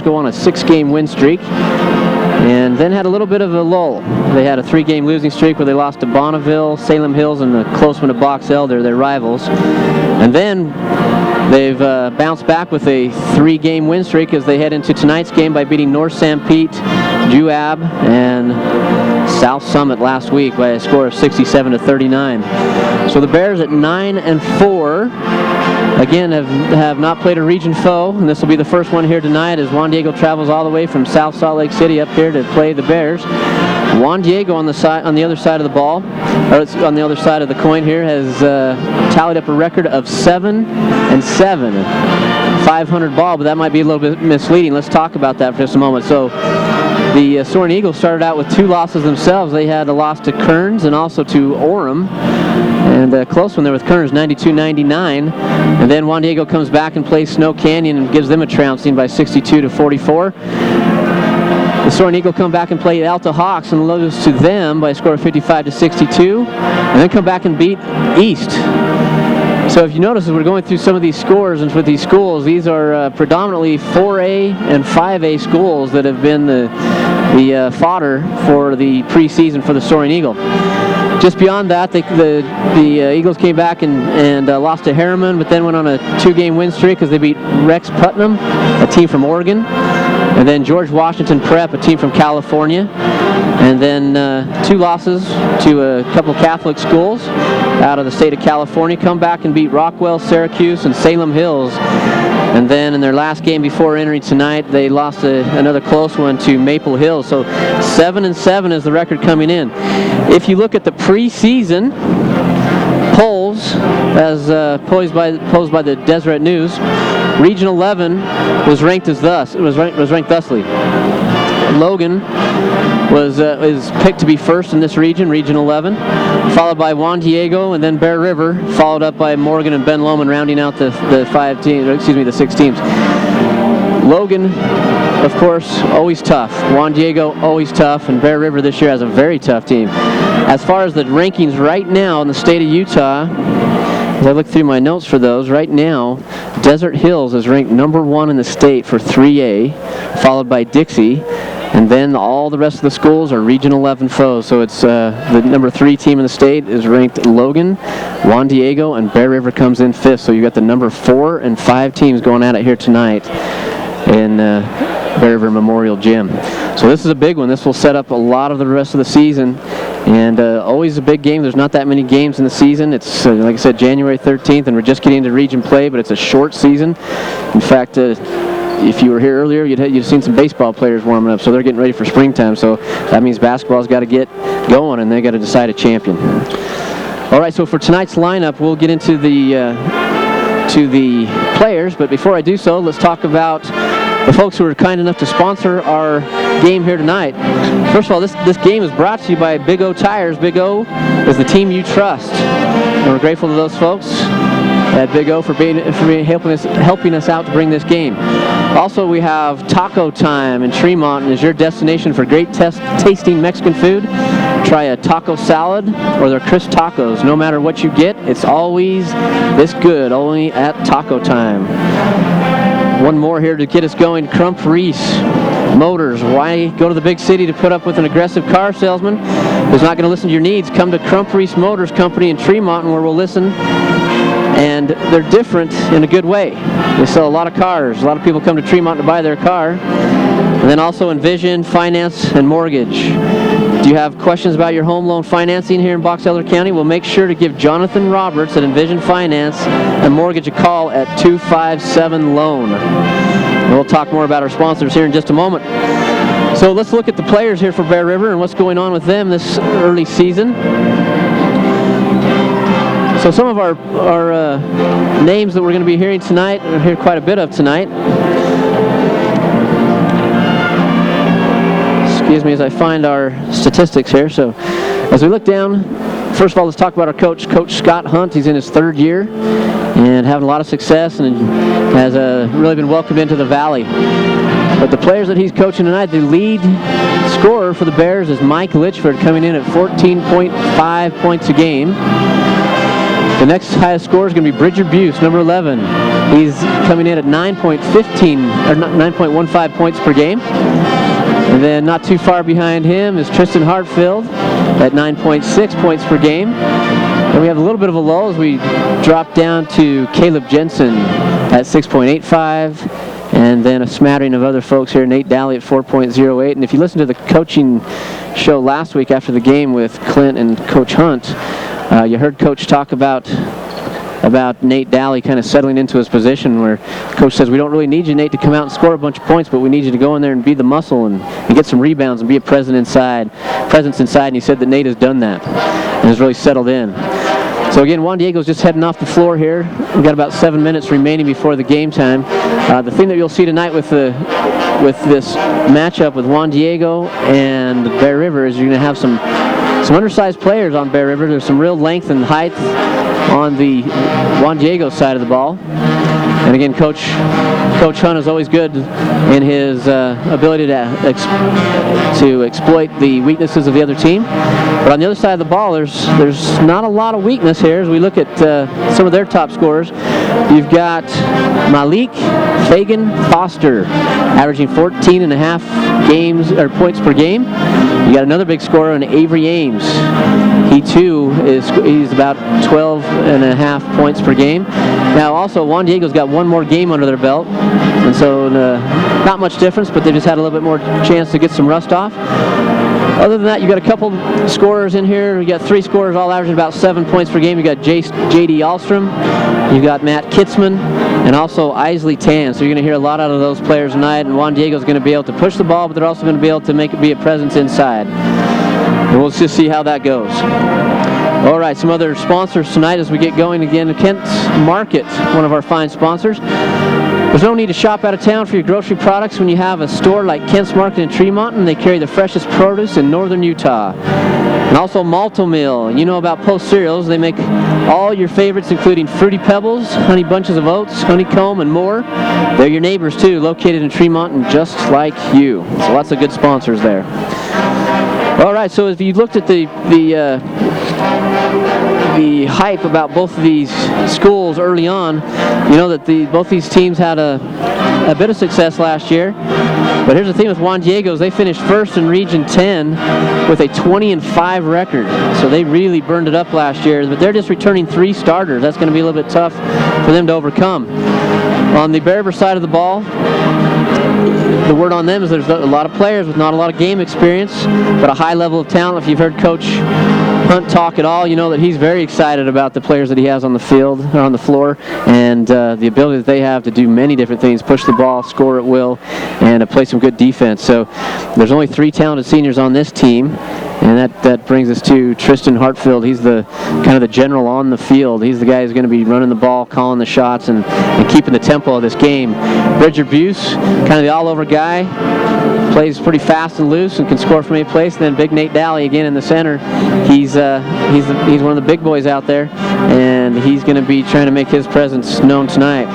Go on a 6-game win streak and then had a little bit of a lull. They had a 3-game losing streak where they lost to Bonneville, Salem Hills, and a close one to Box Elder, their rivals. And then they've bounced back with a 3-game win streak as they head into tonight's game by beating North Sanpete, Juab, and South Summit last week by a score of 67-39. So the Bears at 9-4. Again, have not played a region foe, and this will be the first one here tonight as Juan Diego travels all the way from South Salt Lake City up here to play the Bears. Juan Diego on the other side of the ball, or on the other side of the coin here, has tallied up a record of 7-7. 500 ball, but that might be a little bit misleading. Let's talk about that for just a moment. So the Soaring Eagles started out with 2 losses themselves. They had a loss to Kearns and also to Orem, and a close one there with Kearns, 92-99. And then Juan Diego comes back and plays Snow Canyon and gives them a trouncing by 62-44. The Soaring Eagle come back and play Alta Hawks and lose to them by a score of 55-62, and then come back and beat East. So if you notice, as we're going through some of these scores and with these schools, these are predominantly 4A and 5A schools that have been the fodder for the preseason for the Soaring Eagle. Just beyond that, the Eagles came back and lost to Harriman, but then went on a 2-game win streak as they beat Rex Putnam, a team from Oregon, and then George Washington Prep, a team from California, and then 2 losses to a couple Catholic schools out of the state of California. Come back and beat Rockwell, Syracuse, and Salem Hills. And then in their last game before entering tonight, they lost another close one to Maple Hills. So 7-7 is the record coming in. If you look at the preseason polls, as posed by the Deseret News, Region 11 was ranked ranked thusly. Logan is picked to be first in this region, Region 11, followed by Juan Diego, and then Bear River, followed up by Morgan and Ben Lomond, rounding out the 6 teams. Logan, of course, always tough. Juan Diego, always tough, and Bear River this year has a very tough team. As far as the rankings right now in the state of Utah, as I look through my notes for those, right now, Desert Hills is ranked number 1 in the state for 3A, followed by Dixie. And then all the rest of the schools are Region 11 foes. So it's the number 3 team in the state is ranked Logan, Juan Diego, and Bear River comes in 5th. So you got the number 4 and 5 teams going at it here tonight in Bear River Memorial Gym. So this is a big one. This will set up a lot of the rest of the season. And always a big game. There's not that many games in the season. It's, like I said, January 13th, and we're just getting into region play, but it's a short season. In fact, if you were here earlier, you'd seen some baseball players warming up, so they're getting ready for springtime. So that means basketball's got to get going, and they got to decide a champion. All right, so for tonight's lineup, we'll get into the players. But before I do so, let's talk about the folks who are kind enough to sponsor our game here tonight. First of all, this game is brought to you by Big O Tires. Big O is the team you trust, and we're grateful to those folks at Big O for helping us out to bring this game. Also, we have Taco Time in Tremont, and is your destination for great tasting Mexican food. Try a taco salad or their crisp tacos. No matter what you get, it's always this good, only at Taco Time. One more here to get us going, Crump Reese Motors. Why go to the big city to put up with an aggressive car salesman who's not going to listen to your needs? Come to Crump Reese Motors Company in Tremont, where we'll listen. And they're different in a good way. They sell a lot of cars. A lot of people come to Tremont to buy their car. And then also Envision Finance and Mortgage. Do you have questions about your home loan financing here in Box Elder County? Well, make sure to give Jonathan Roberts at Envision Finance and Mortgage a call at 257-LOAN. And we'll talk more about our sponsors here in just a moment. So let's look at the players here for Bear River and what's going on with them this early season. So some of our names that we're going to be hearing tonight, we'll hear quite a bit of tonight. Excuse me as I find our statistics here. So as we look down, first of all, let's talk about our coach, Coach Scott Hunt. He's in his 3rd year and having a lot of success, and has really been welcomed into the Valley. But the players that he's coaching tonight, the lead scorer for the Bears is Mike Litchford, coming in at 14.5 points a game. The next highest score is going to be Bridger Buse, number 11. He's coming in at 9.15 points per game. And then not too far behind him is Tristan Hartfield at 9.6 points per game. And we have a little bit of a lull as we drop down to Caleb Jensen at 6.85. And then a smattering of other folks here. Nate Daly at 4.08. And if you listen to the coaching show last week after the game with Clint and Coach Hunt, you heard Coach talk about Nate Daly kind of settling into his position, where Coach says, we don't really need you, Nate, to come out and score a bunch of points, but we need you to go in there and be the muscle and get some rebounds and be a presence inside. And he said that Nate has done that and has really settled in. So again, Juan Diego's just heading off the floor here. We've got about 7 minutes remaining before the game time. The thing that you'll see tonight with this matchup with Juan Diego and Bear River is you're going to have some undersized players on Bear River. There's some real length and height on the Juan Diego side of the ball. And again, Coach Hunt is always good in his ability to exploit the weaknesses of the other team. But on the other side of the ball, there's not a lot of weakness here as we look at some of their top scorers. You've got Malik Fagan Foster, averaging 14.5 points per game. You got another big scorer in Avery Ames. He too he's about 12.5 points per game. Now also Juan Diego's got one more game under their belt, and so not much difference, but they just had a little bit more chance to get some rust off. Other than that, you got a couple scorers in here. You got 3 scorers all averaging about 7 points per game. You got J.D. Alstrom, you got Matt Kitzman, and also Isley Tan. So you're going to hear a lot out of those players tonight, and Juan Diego's going to be able to push the ball, but they're also going to be able to make it be a presence inside. And we'll just see how that goes. All right, some other sponsors tonight as we get going again. Kent's Market, one of our fine sponsors. There's no need to shop out of town for your grocery products when you have a store like Kent's Market in Tremont, and they carry the freshest produce in northern Utah. And also Malto Mill. You know about Post cereals. They make all your favorites, including Fruity Pebbles, Honey Bunches of Oats, Honeycomb, and more. They're your neighbors too, located in Tremont and just like you. So lots of good sponsors there. All right, so if you looked at the hype about both of these schools early on, you know that both these teams had a bit of success last year. But here's the thing with Juan Diego's, they finished first in Region 10 with a 20-5 record. So they really burned it up last year, but they're just returning 3 starters. That's going to be a little bit tough for them to overcome. On the Bear River side of the ball, the word on them is there's a lot of players with not a lot of game experience, but a high level of talent. If you've heard Coach Hunt talk at all, you know that he's very excited about the players that he has on the field, or on the floor, and the ability that they have to do many different things, push the ball, score at will, and play some good defense. So there's only 3 talented seniors on this team, and that brings us to Tristan Hartfield. He's the kind of the general on the field. He's the guy who's going to be running the ball, calling the shots, and keeping the tempo of this game. Bridger Buse, kind of the all-over guy, plays pretty fast and loose and can score from any place. And then big Nate Daly again in the center. He's one of the big boys out there, and he's going to be trying to make his presence known tonight.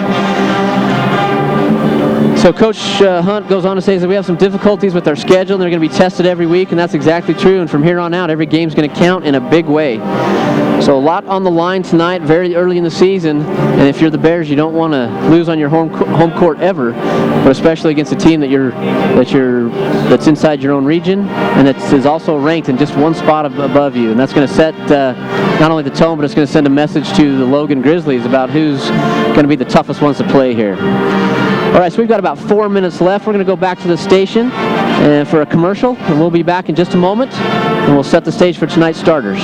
So Coach Hunt goes on to say that we have some difficulties with our schedule, and they're going to be tested every week, and that's exactly true. And from here on out, every game's going to count in a big way. So a lot on the line tonight, very early in the season. And if you're the Bears, you don't want to lose on your home court ever, but especially against a team that's inside your own region and that is also ranked in just one spot above you. And that's going to set not only the tone, but it's going to send a message to the Logan Grizzlies about who's going to be the toughest ones to play here. All right, so we've got about 4 minutes left. We're going to go back to the station for a commercial, and we'll be back in just a moment, and we'll set the stage for tonight's starters.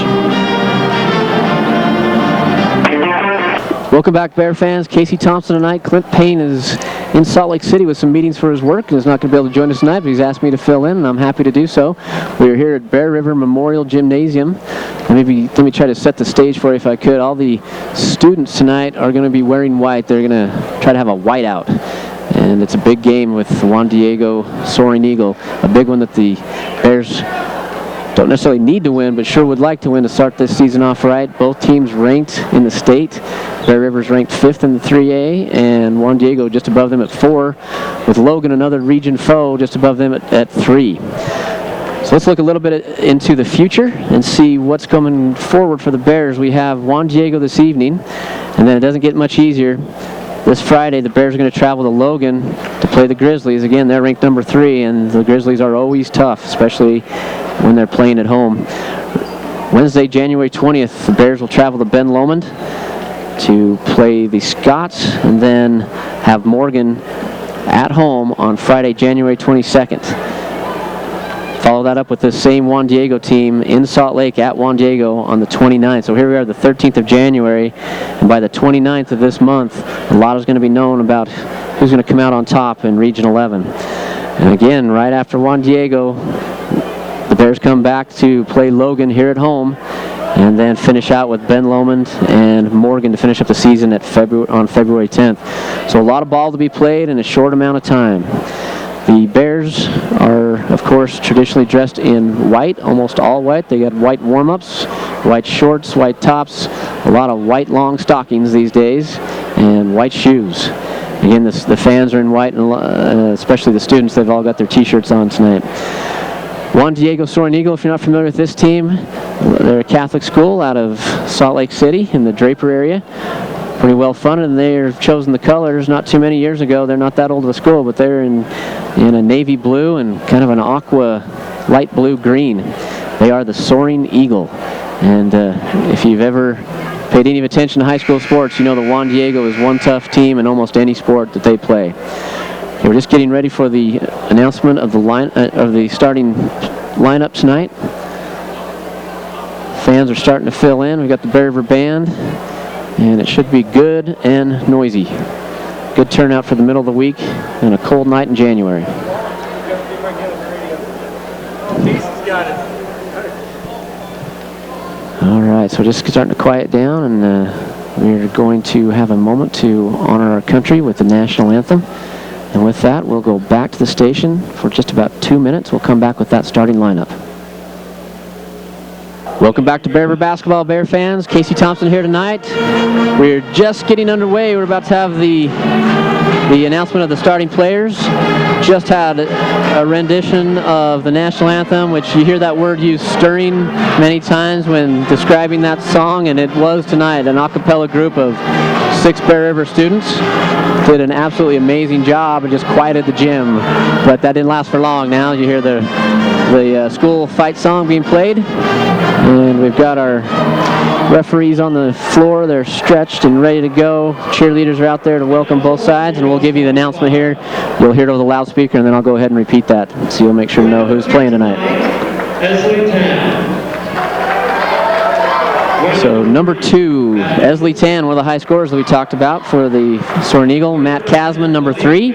Welcome back, Bear fans. Casey Thompson tonight. Clint Payne is in Salt Lake City with some meetings for his work and is not going to be able to join us tonight, but he's asked me to fill in, and I'm happy to do so. We are here at Bear River Memorial Gymnasium. Let me try to set the stage for you if I could. All the students tonight are going to be wearing white. They're going to try to have a whiteout. And it's a big game with Juan Diego, Soaring Eagle, a big one that the Bears don't necessarily need to win, but sure would like to win to start this season off right. Both teams ranked in the state. Bear River's ranked 5th in the 3A, and Juan Diego just above them at 4, with Logan, another region foe, just above them at 3. So let's look a little bit into the future and see what's coming forward for the Bears. We have Juan Diego this evening, and then it doesn't get much easier. This Friday, the Bears are going to travel to Logan to play the Grizzlies. Again, they're ranked number 3, and the Grizzlies are always tough, especially when they're playing at home. Wednesday, January 20th, the Bears will travel to Ben Lomond to play the Scots, and then have Morgan at home on Friday, January 22nd. Follow that up with this same Juan Diego team in Salt Lake at Juan Diego on the 29th. So here we are, the 13th of January, and by the 29th of this month, a lot is going to be known about who's going to come out on top in Region 11. And again, right after Juan Diego, the Bears come back to play Logan here at home, and then finish out with Ben Lomond and Morgan to finish up the season on February 10th. So a lot of ball to be played in a short amount of time. The Bears are, of course, traditionally dressed in white, almost all white. They got white warm-ups, white shorts, white tops, a lot of white long stockings these days, and white shoes. Again, the fans are in white, and especially the students, they've all got their t-shirts on tonight. Juan Diego Soaring Eagle, if you're not familiar with this team, they're a Catholic school out of Salt Lake City in the Draper area. Pretty well funded, and they've chosen the colors not too many years ago. They're not that old of a school, but they're in a navy blue and kind of an aqua light blue green. They are the Soaring Eagle. And if you've ever paid any attention to high school sports, you know that Juan Diego is one tough team in almost any sport that they play. Okay, we're just getting ready for the announcement of the starting lineup tonight. Fans are starting to fill in. We've got the Bear River Band, and it should be good and noisy. Good turnout for the middle of the week and a cold night in January. All right, so just starting to quiet down, and we're going to have a moment to honor our country with the national anthem. And with that, we'll go back to the station for just about 2 minutes. We'll come back with that starting lineup. Welcome back to Bear River Basketball, Bear fans. Casey Thompson here tonight. We're just getting underway. We're about to have the announcement of the starting players. Just had a rendition of the national anthem, which you hear that word used, stirring, many times when describing that song, and it was tonight an a cappella group of 6 Bear River students. Did an absolutely amazing job and just quieted the gym, but that didn't last for long. Now you hear the school fight song being played, and we've got our referees on the floor. They're stretched and ready to go. Cheerleaders are out there to welcome both sides, and we'll give you the announcement here. You'll hear it over the loudspeaker, and then I'll go ahead and repeat that, so you'll make sure to know who's playing tonight. So number 2, Esley Tan, one of the high scorers that we talked about for the Soaring Eagle. Matt Kasman, number 3.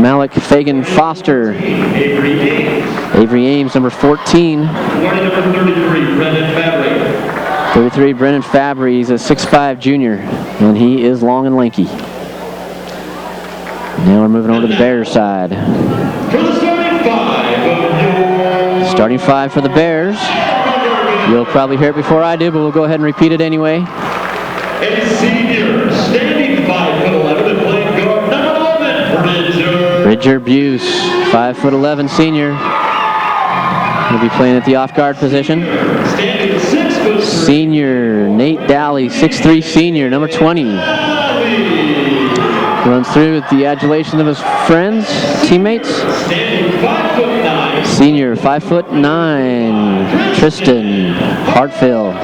Malik Fagan Foster. Avery Ames, number 14. 33, Brennan Fabry. He's a 6'5 junior, and he is long and lanky. Now we're moving over to the Bears side. Starting 5 for the Bears. You'll probably hear it before I do, but we'll go ahead and repeat it anyway. A senior, standing 5'11" and playing guard number 11, Bridger Buse, 5'11" senior. He'll be playing at the off-guard position. Standing 6'3", Senior, Nate Daly, 6'3" senior, number 20. Runs through with the adulation of his friends, teammates. standing 5'9", Senior, 5'9", Tristan Hartfield.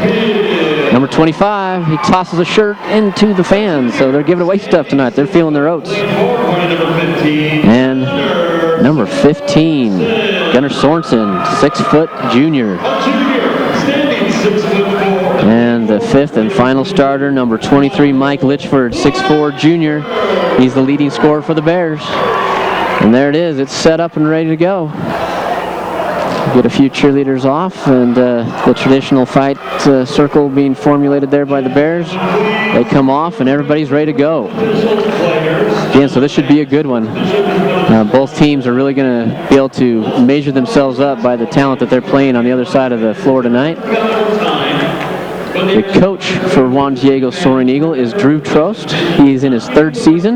Number 25, he tosses a shirt into the fans, so they're giving away stuff tonight. They're feeling their oats. number 15, And number 15, Gunnar Sorensen, 6' junior. standing 6'4", And the 5th and final starter, number 23, Mike Litchford, 6'4 junior. He's the leading scorer for the Bears. And there it is. It's set up and ready to go. Get a few cheerleaders off, and the traditional fight circle being formulated there by the Bears. They come off, and everybody's ready to go. Again, so this should be a good one. Both teams are really going to be able to measure themselves up by the talent that they're playing on the other side of the floor tonight. The coach for Juan Diego Soaring Eagle is Drew Trost. He's in his 3rd season.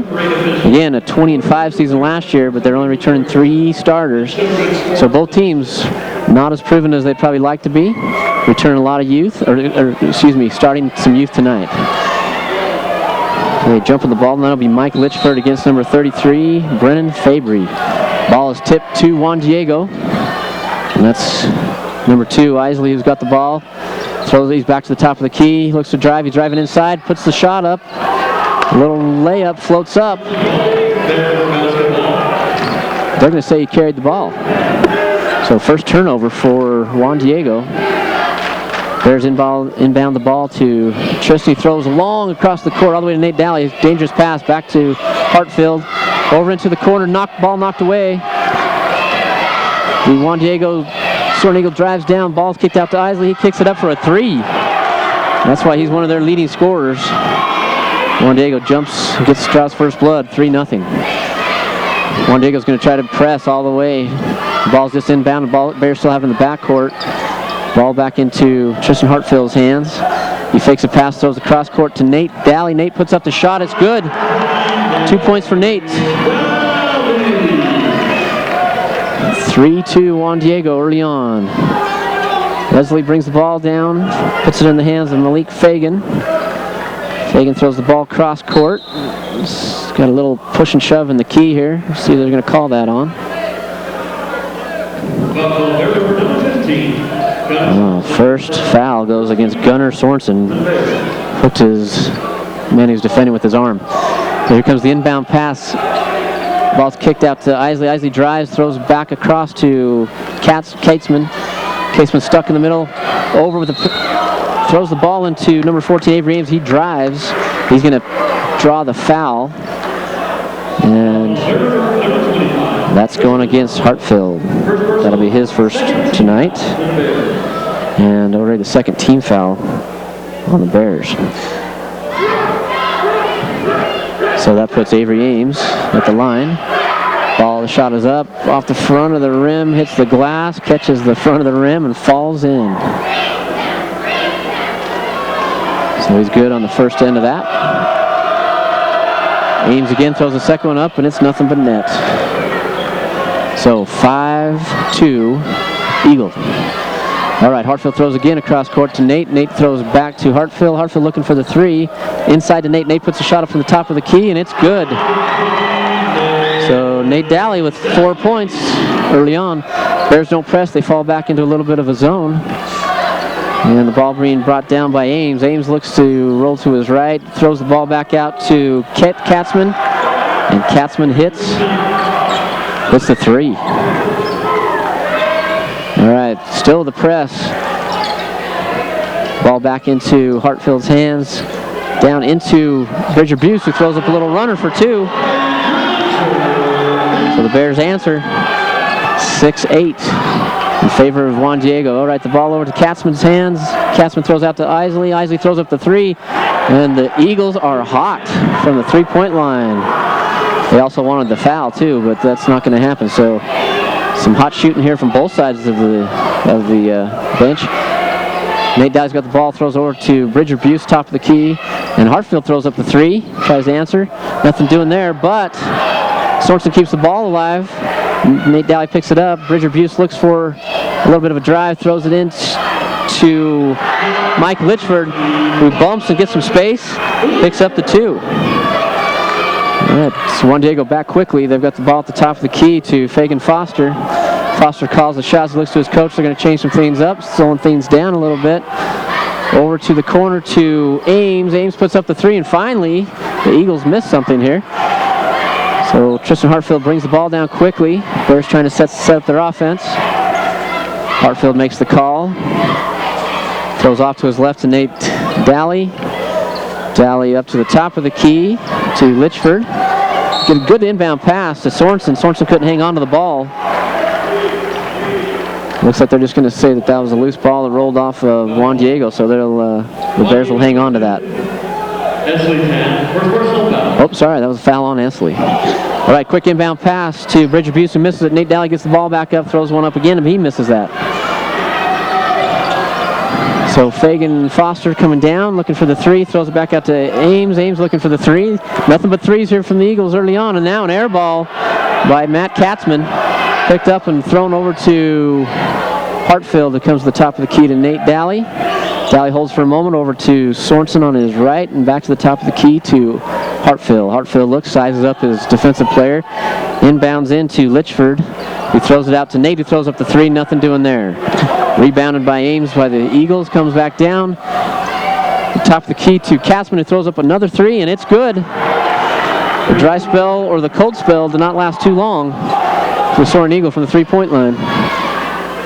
Again, a 20-5 season last year, but they're only returning 3 starters. So both teams not as proven as they'd probably like to be. Returning a lot of youth, starting some youth tonight. They jump on the ball, and that'll be Mike Litchford against number 33, Brennan Fabry. Ball is tipped to Juan Diego. And that's number 2, Isley, who's got the ball. Throws these back to the top of the key, looks to drive, he's driving inside, puts the shot up. A little layup, floats up. They're going to say he carried the ball. So first turnover for Juan Diego. Bears inbound the ball to Tristan. Throws long across the court all the way to Nate Daly. Dangerous pass back to Hartfield. Over into the corner, ball knocked away. The Juan Diego Soaring Eagle drives down, ball's kicked out to Isley. He kicks it up for a 3. That's why he's one of their leading scorers. Juan Diego jumps, gets Strauss first blood, 3-0. Juan Diego's going to try to press all the way. The ball's just inbound. The ball, Bears still have in the backcourt. Ball back into Tristan Hartfield's hands. He fakes a pass, throws the cross court to Nate Daly. Nate puts up the shot. It's good. 2 points for Nate. 3-2 Juan Diego early on. Leslie brings the ball down, puts it in the hands of Malik Fagan. Fagan throws the ball cross court. It's got a little push and shove in the key here. Let's see if they're going to call that on. First foul goes against Gunnar Sorensen. Hooked his man who's defending with his arm. So here comes the inbound pass. Ball's kicked out to Isley. Isley drives, throws back across to Catesman. Catesman stuck in the middle. Over with throws the ball into number 14, Avery Ames. He drives. He's going to draw the foul. And that's going against Hartfield. That'll be his first tonight. And already the second team foul on the Bears. So that puts Avery Ames at the line. The shot is up off the front of the rim, hits the glass, catches the front of the rim, and falls in. So he's good on the first end of that. Ames again throws the second one up, and it's nothing but net. So 5-2 Eagle. All right, Hartfield throws again across court to Nate. Nate throws back to Hartfield. Hartfield looking for the 3. Inside to Nate. Nate puts a shot up from the top of the key, and it's good. So Nate Daly with 4 points early on. Bears don't press. They fall back into a little bit of a zone. And the ball being brought down by Ames. Ames looks to roll to his right. Throws the ball back out to Katzman. And Katzman hits the 3. All right, still the press. Ball back into Hartfield's hands. Down into Bridger Buse, who throws up a little runner for 2. So the Bears answer 6-8 in favor of Juan Diego. All right, the ball over to Katzman's hands. Katzman throws out to Isley. Isley throws up the 3. And the Eagles are hot from the 3-point line. They also wanted the foul too, but that's not going to happen. So some hot shooting here from both sides of the bench. Nate Daly's got the ball, throws over to Bridger Buse, top of the key, and Hartfield throws up the 3, tries to answer. Nothing doing there, but Sorensen keeps the ball alive. Nate Daly picks it up. Bridger Buse looks for a little bit of a drive, throws it in to Mike Litchford, who bumps and gets some space, picks up the 2. All right, so Juan Diego back quickly. They've got the ball at the top of the key to Fagan Foster. Foster calls the shots, looks to his coach. They're going to change some things up, slowing things down a little bit. Over to the corner to Ames. Ames puts up the 3, and finally, the Eagles miss something here. So Tristan Hartfield brings the ball down quickly. Bears trying to set up their offense. Hartfield makes the call. Throws off to his left to Nate Daly. Daly up to the top of the key to Litchford. Get a good inbound pass to Sorensen. Sorensen couldn't hang on to the ball. Looks like they're just going to say that was a loose ball that rolled off of Juan Diego, so the Bears will hang on to that. Oh, sorry, that was a foul on Esley. All right, quick inbound pass to Bridger Buse, who misses it. Nate Daly gets the ball back up, throws one up again, and he misses that. So Fagan Foster coming down, looking for the three, throws it back out to Ames. Ames looking for the three. Nothing but threes here from the Eagles early on, and now an air ball by Matt Katzman. Picked up and thrown over to Hartfield. It comes to the top of the key to Nate Daly. Daly holds for a moment over to Sorensen on his right, and back to the top of the key to Hartfield. Hartfield looks, sizes up his defensive player, inbounds into Litchford. He throws it out to Nate, who throws up the three, nothing doing there. Rebounded by Ames by the Eagles, comes back down. Top of the key to Katzman, who throws up another three, and it's good. The dry spell, or the cold spell, did not last too long for Soaring Eagle from the three-point line.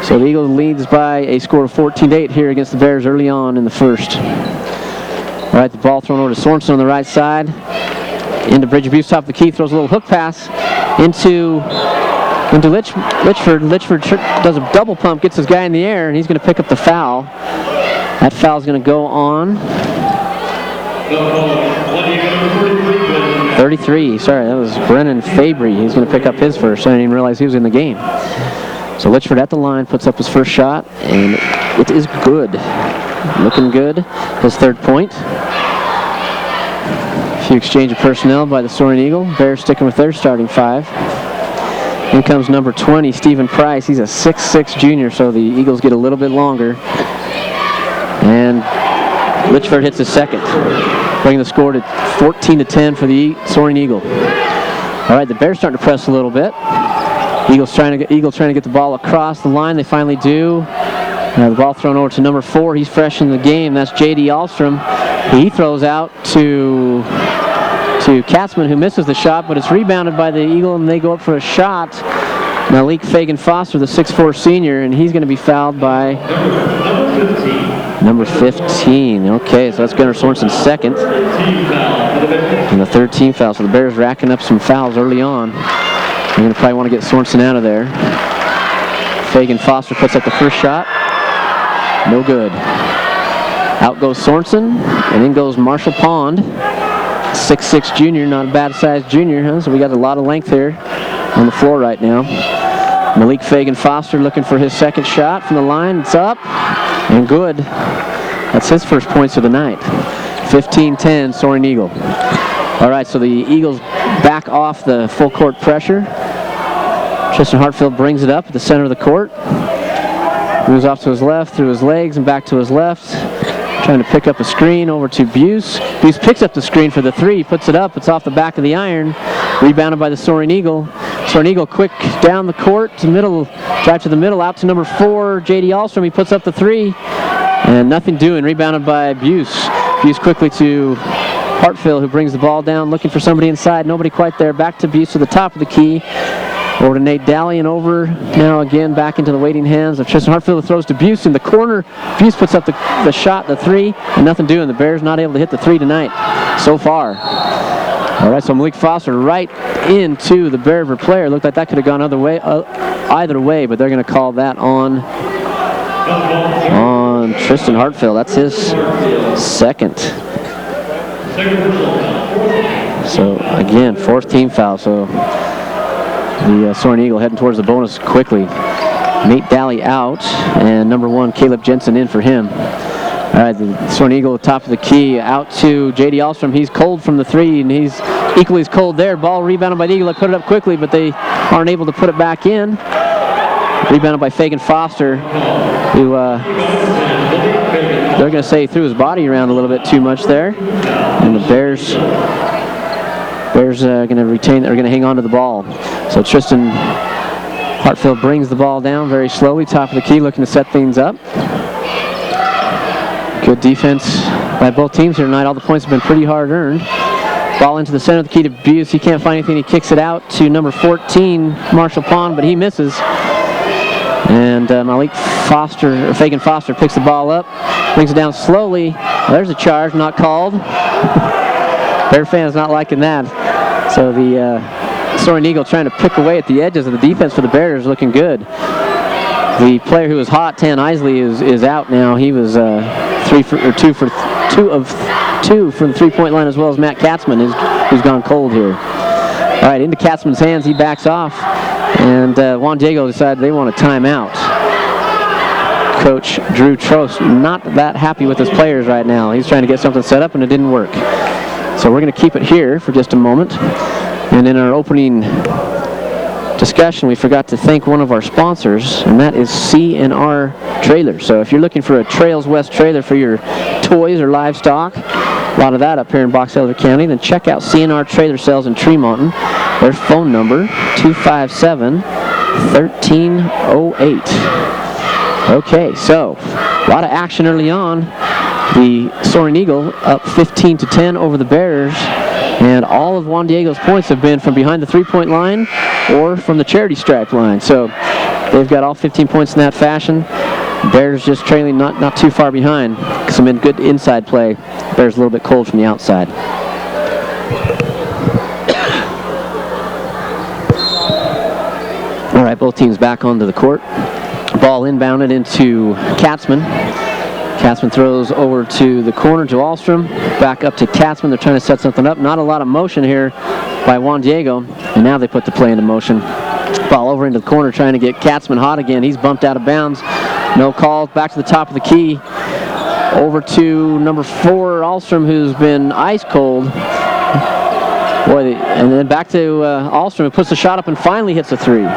So the Eagles leads by a score of 14-8 here against the Bears early on in the first. All right, the ball thrown over to Sorensen on the right side. Into Bridge Abuse, top of the key, throws a little hook pass into Litchford. Litchford does a double pump, gets his guy in the air, and he's going to pick up the foul. That foul's going to go on 33. Sorry, that was Brennan Fabry. He's going to pick up his first. I didn't even realize he was in the game. So Litchford at the line puts up his first shot, and it is good. Looking good. His third point. A few exchange of personnel by the Soaring Eagle. Bears sticking with their starting five. In comes number 20, Stephen Price. He's a 6'6 junior, so the Eagles get a little bit longer. And Litchford hits his second, bringing the score to 14-10 for the Soaring Eagle. All right, the Bears starting to press a little bit. Eagle trying to get the ball across the line. They finally do. The ball thrown over to number 4. He's fresh in the game. That's J.D. Alstrom. He throws out to Katzman, who misses the shot, but it's rebounded by the Eagle, and they go up for a shot. Malik Fagan Foster, the 6'4 senior, and he's going to be fouled by number 15. Okay, so that's Gunnar Sorensen's second. And the third team foul. So the Bears racking up some fouls early on. They're going to probably want to get Sorensen out of there. Fagan Foster puts up the first shot. No good. Out goes Sorensen, and in goes Marshall Pond. 6'6 junior, not a bad-sized junior, huh? So we got a lot of length here on the floor right now. Malik Fagan Foster looking for his second shot from the line. It's up, and good. That's his first points of the night. 15-10, Soaring Eagle. All right, so the Eagles back off the full court pressure. Tristan Hartfield brings it up at the center of the court. Moves off to his left, through his legs, and back to his left. Trying to pick up a screen over to Buse. Buse picks up the screen for the three, puts it up. It's off the back of the iron. Rebounded by the Soaring Eagle. Soaring Eagle quick down the court to middle, drive to the middle, out to number 4, J.D. Alstrom. He puts up the three, and nothing doing. Rebounded by Buse. Buse quickly to Hartfield, who brings the ball down, looking for somebody inside. Nobody quite there. Back to Buse to the top of the key. Over to Nate Daly, and over now again back into the waiting hands of Tristan Hartfield, who throws to Buse in the corner. Buse puts up the shot, the three, and nothing doing. The Bears not able to hit the three tonight so far. All right, so Malik Foster right into the Bear player. Looked like that could have gone either way, but they're going to call that on Tristan Hartfield. That's his second. So again, fourth team foul. So the Soaring Eagle heading towards the bonus quickly. Nate Daly out, and number 1, Caleb Jensen in for him. All right, the Soaring Eagle top of the key, out to J.D. Alstrom. He's cold from the three, and he's equally as cold there. Ball rebounded by the Eagle. They put it up quickly, but they aren't able to put it back in. Rebounded by Fagan Foster, who they're going to say threw his body around a little bit too much there. And the Bears going to retain, are going to hang on to the ball. So Tristan Hartfield brings the ball down very slowly, top of the key, looking to set things up. Good defense by both teams here tonight. All the points have been pretty hard earned. Ball into the center of the key to Buse. He can't find anything. He kicks it out to number 14, Marshall Pond, but he misses. And Malik Foster, or Fagan Foster, picks the ball up, brings it down slowly. There's a charge, not called. Bear fans not liking that. So the Soaring Eagle trying to pick away at the edges of the defense for the Bears, looking good. The player who was hot, Tan Isley, is out now. He was 2 of 2 from the three-point line, as well as Matt Katzman, who's gone cold here. All right, into Katzman's hands. He backs off, and Juan Diego decided they want a timeout. Coach Drew Trost not that happy with his players right now. He's trying to get something set up and it didn't work. So we're going to keep it here for just a moment. And in our opening discussion, we forgot to thank one of our sponsors, and that is C&R Trailers. So if you're looking for a Trails West trailer for your toys or livestock, a lot of that up here in Box Elder County, then check out C&R Trailer Sales in Tremonton. Their phone number, 257-1308. Okay, so a lot of action early on. The Soaring Eagle up 15-10 over the Bears, and all of Juan Diego's points have been from behind the three-point line or from the charity stripe line. So they've got all 15 points in that fashion. Bears just trailing not too far behind. Some good inside play. Bears a little bit cold from the outside. All right, both teams back onto the court. Ball inbounded into Katzman. Katzman throws over to the corner to Ahlstrom. Back up to Katzman. They're trying to set something up. Not a lot of motion here by Juan Diego. And now they put the play into motion. Ball over into the corner trying to get Katzman hot again. He's bumped out of bounds. No call. Back to the top of the key. Over to number 4, Ahlstrom, who's been ice cold. Boy, and then back to Ahlstrom, who puts the shot up and finally hits a 3.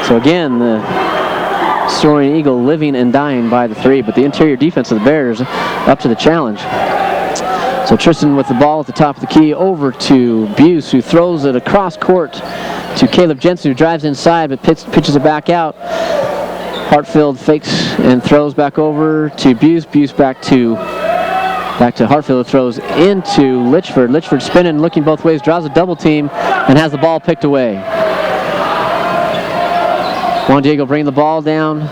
So again, the Soaring Eagle living and dying by the 3, but the interior defense of the Bears up to the challenge. So Tristan with the ball at the top of the key over to Buse, who throws it across court to Caleb Jensen, who drives inside but pitches it back out. Hartfield fakes and throws back over to Buse. Buse back to Hartfield, who throws into Litchford. Litchford spinning, looking both ways, draws a double team, and has the ball picked away. Juan Diego bringing the ball down.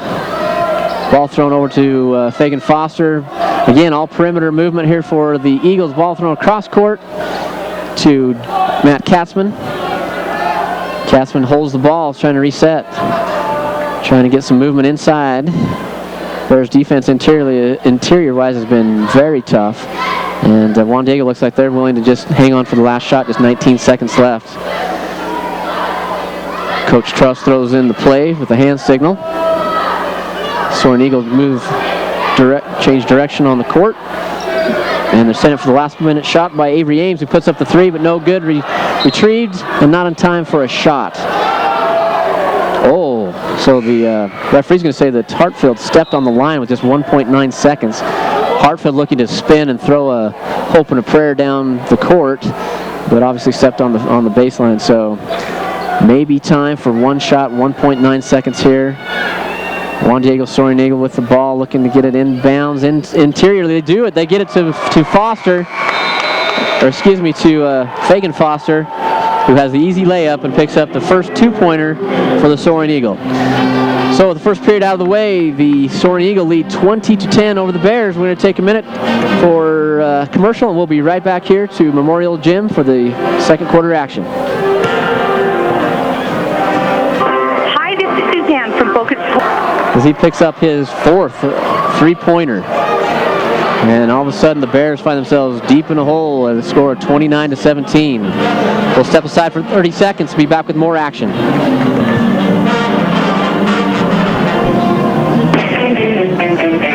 Ball thrown over to Fagan Foster. Again, all perimeter movement here for the Eagles. Ball thrown across court to Matt Katzman. Katzman holds the ball, trying to reset. Trying to get some movement inside. Bears defense interior-wise has been very tough. And Juan Diego looks like they're willing to just hang on for the last shot. Just 19 seconds left. Coach Truss throws in the play with a hand signal. Soaring Eagles change direction on the court. And they're setting it for the last minute shot by Avery Ames, who puts up the 3, but no good. Retrieved and not in time for a shot. Oh, so the referee's going to say that Hartfield stepped on the line with just 1.9 seconds. Hartfield looking to spin and throw a hope and a prayer down the court, but obviously stepped on the baseline. So maybe time for one shot, 1.9 seconds here. Juan Diego, Soaring Eagle with the ball, looking to get it inbounds. Interior, they do it. They get it to Foster, or excuse me, to Fagan Foster, who has the easy layup and picks up the first 2-pointer for the Soaring Eagle. So the first period out of the way, the Soaring Eagle lead 20-10 over the Bears. We're going to take a minute for commercial, and we'll be right back here to Memorial Gym for the second quarter action. Hi, this is Suzanne from Boca. As he picks up his 4th 3-pointer. And all of a sudden the Bears find themselves deep in a hole at a score of 29-17. We'll step aside for 30 seconds, be back with more action.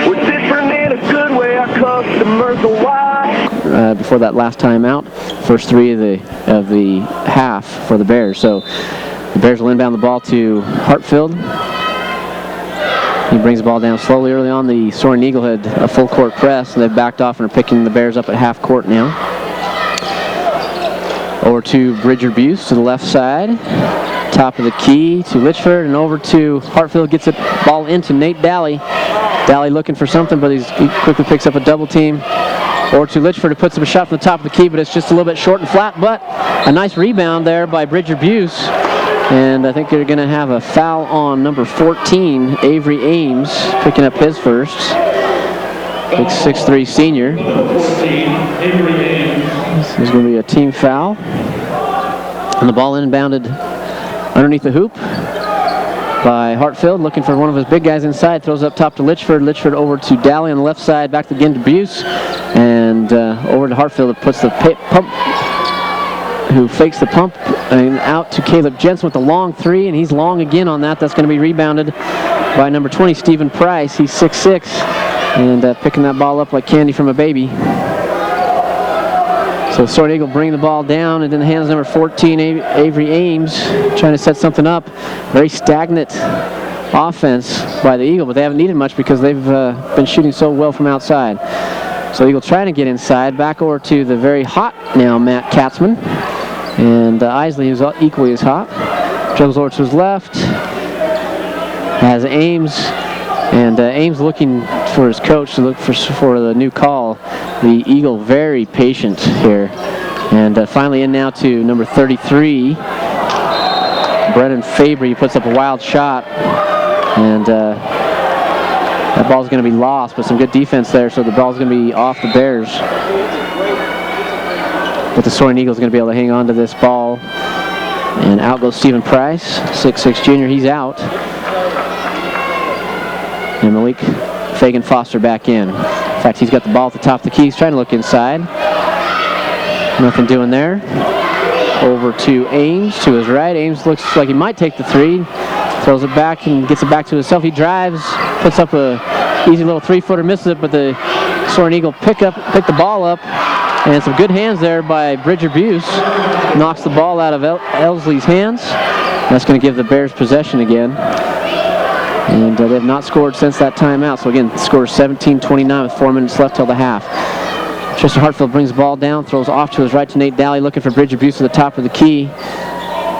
We're different in a good way, our customers are wise. Before that last timeout, first 3 of the half for the Bears. So the Bears will inbound the ball to Hartfield. He brings the ball down slowly early on. The Soaring Eagle had a full court press, and they've backed off and are picking the Bears up at half court now. Over to Bridger Buse to the left side. Top of the key to Litchford, and over to Hartfield. Gets it ball into Nate Daly. Daly looking for something, but he quickly picks up a double team. Over to Litchford, who puts up a shot from the top of the key, but it's just a little bit short and flat. But a nice rebound there by Bridger Buse. And I think they're going to have a foul on number 14, Avery Ames, picking up his first. Big 6'3" senior. 14, Avery Ames. This is going to be a team foul. And the ball inbounded underneath the hoop by Hartfield, looking for one of his big guys inside. Throws up top to Litchford. Litchford over to Daly on the left side. Back again to Buse. And over to Hartfield. It puts the who fakes the pump and out to Caleb Jensen with the long three, and he's long again on that. That's going to be rebounded by number 20, Stephen Price. He's 6'6", and picking that ball up like candy from a baby. So Soaring Eagle bring the ball down, and then hands number 14, Avery Ames, trying to set something up. Very stagnant offense by the Eagle, but they haven't needed much because they've been shooting so well from outside. So Eagle trying to get inside, back over to the very hot now Matt Katzman. And Isley, who's equally as hot, dribbles over to his left, has Ames, and Ames looking for his coach to look for the new call. The Eagle very patient here. And finally in now to number 33, Brennan Fabry. He puts up a wild shot, and that ball's going to be lost, but some good defense there, so the ball's going to be off the Bears. But the Soaring Eagle's going to be able to hang on to this ball. And out goes Stephen Price, 6'6" junior. He's out. And Malik Fagan Foster back in. In fact, he's got the ball at the top of the key. He's trying to look inside. Nothing doing there. Over to Ames to his right. Ames looks like he might take the three. Throws it back and gets it back to himself. He drives, puts up a easy little three-footer, misses it, but the Soaring Eagle pick the ball up, and some good hands there by Bridger Buse. Knocks the ball out of Elsley's hands. That's going to give the Bears possession again. And they have not scored since that timeout. So again, the score is 17-29 with 4 minutes left till the half. Tristan Hartfield brings the ball down, throws off to his right to Nate Daly, looking for Bridger Buse at the top of the key.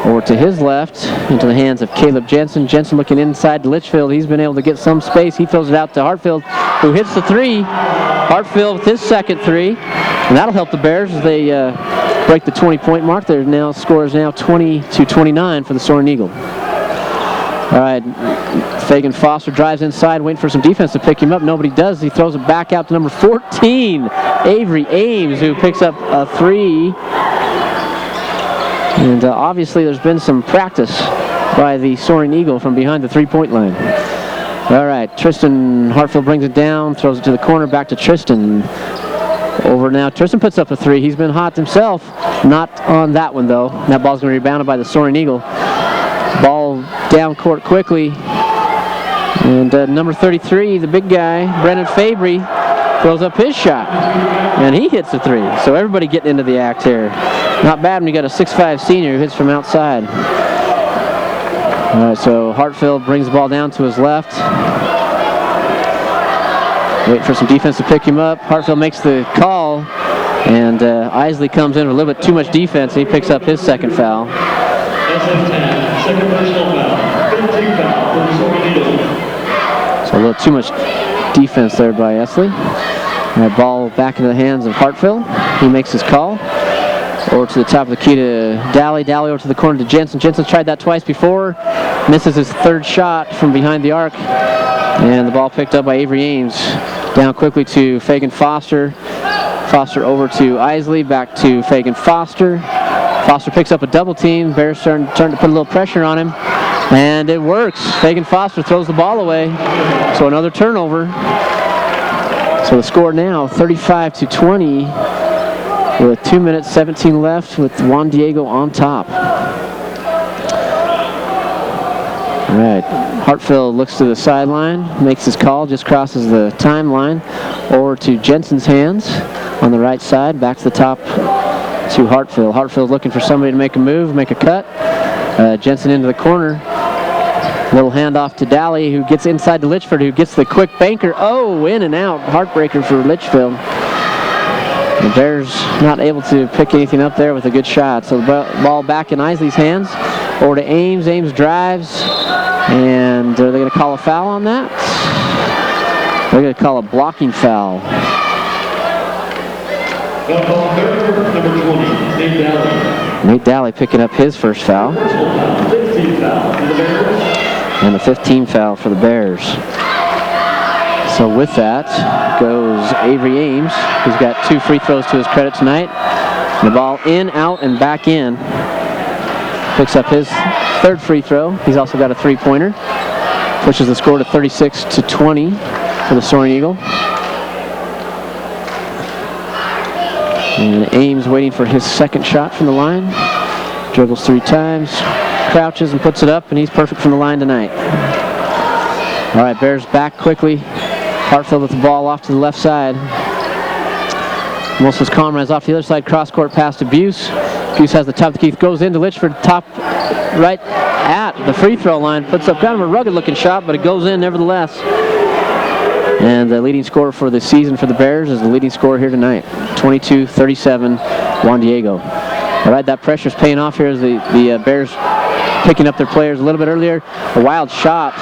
Over to his left, into the hands of Caleb Jensen. Jensen looking inside to Litchfield. He's been able to get some space. He throws it out to Hartfield, who hits the three. Hartfield with his second three. And that'll help the Bears as they break the 20-point mark. Their score is now 20-29 for the Soaring Eagle. All right, Fagan Foster drives inside, waiting for some defense to pick him up. Nobody does. He throws it back out to number 14, Avery Ames, who picks up a three. And obviously there's been some practice by the Soaring Eagle from behind the three-point line. All right, Tristan Hartfield brings it down, throws it to the corner, back to Tristan. Over now, Tristan puts up a three. He's been hot himself. Not on that one, though. That ball's going to be rebounded by the Soaring Eagle. Ball down court quickly. And number 33, the big guy, Brennan Fabry, throws up his shot. And he hits a three. So everybody getting into the act here. Not bad when you got a 6'5" senior who hits from outside. All right, so Hartfield brings the ball down to his left. Wait for some defense to pick him up. Hartfield makes the call, and Isley comes in with a little bit too much defense, and he picks up his second foul. SF10, second personal foul, 15 foul for the Soaring Eagle. So a little too much defense there by Esley. All right, ball back into the hands of Hartfield. He makes his call. Over to the top of the key to Daly. Daly over to the corner to Jensen. Jensen's tried that twice before. Misses his third shot from behind the arc. And the ball picked up by Avery Ames. Down quickly to Fagan Foster. Foster over to Isley. Back to Fagan Foster. Foster picks up a double team. Bears starting to put a little pressure on him. And it works. Fagan Foster throws the ball away. So another turnover. So the score now 35-20. With 2 minutes 17 left with Juan Diego on top. All right, Hartfield looks to the sideline, makes his call, just crosses the timeline over to Jensen's hands on the right side, back to the top to Hartfield. Hartfield looking for somebody to make a move, make a cut. Jensen into the corner. Little handoff to Daly, who gets inside to Litchford, who gets the quick banker. Oh, in and out. Heartbreaker for Litchfield. The Bears not able to pick anything up there with a good shot. So the ball back in Isley's hands. Over to Ames. Ames drives. And are they going to call a foul on that? They're going to call a blocking foul. Number 20, Nate Daly. Nate Daly picking up his first foul. 15 foul for the Bears. And a 15 foul for the Bears. So with that goes Avery Ames, who's got 2 free throws to his credit tonight. The ball in, out, and back in. Picks up his third free throw. He's also got a three-pointer. Pushes the score to 36-20 for the Soaring Eagle. And Ames waiting for his second shot from the line. Dribbles 3 times, crouches and puts it up, and he's perfect from the line tonight. All right, Bears back quickly. Hartfield with the ball off to the left side. Most of his comrades off the other side. Cross court pass to Buse. Buse has the top of the key, goes into Litchford, top right at the free throw line. Puts up kind of a rugged looking shot, but it goes in nevertheless. And the leading scorer for the season for the Bears is the leading scorer here tonight. 22-37, Juan Diego. All right, that pressure's paying off here as the Bears picking up their players a little bit earlier. A wild shot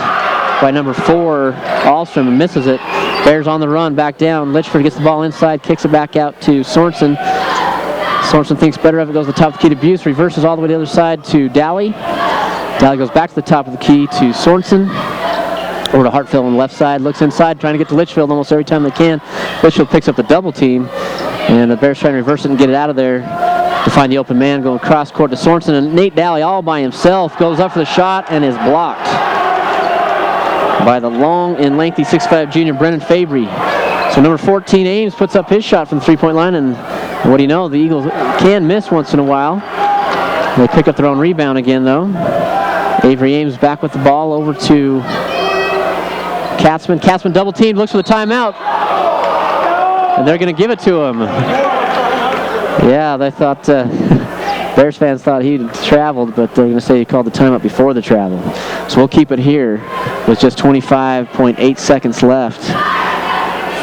by number 4, Ahlstrom, and misses it. Bears on the run, back down. Litchford gets the ball inside, kicks it back out to Sorensen. Sorensen thinks better of it, goes to the top of the key to Buse, reverses all the way to the other side to Daly. Daly goes back to the top of the key to Sorensen. Over to Hartfield on the left side, looks inside, trying to get to Litchfield almost every time they can. Litchfield picks up the double team, and the Bears trying to reverse it and get it out of there to find the open man, going cross court to Sorensen, and Nate Daly all by himself goes up for the shot and is blocked by the long and lengthy 6'5" junior Brennan Fabry. So number 14, Ames, puts up his shot from the three-point line, and what do you know, the Eagles can miss once in a while. They pick up their own rebound again, though. Avery Ames back with the ball over to Katzman. Katzman double teamed, looks for the timeout, and they're going to give it to him. Yeah, they thought, Bears fans thought he'd traveled, but they're going to say he called the timeout before the travel. So we'll keep it here with just 25.8 seconds left.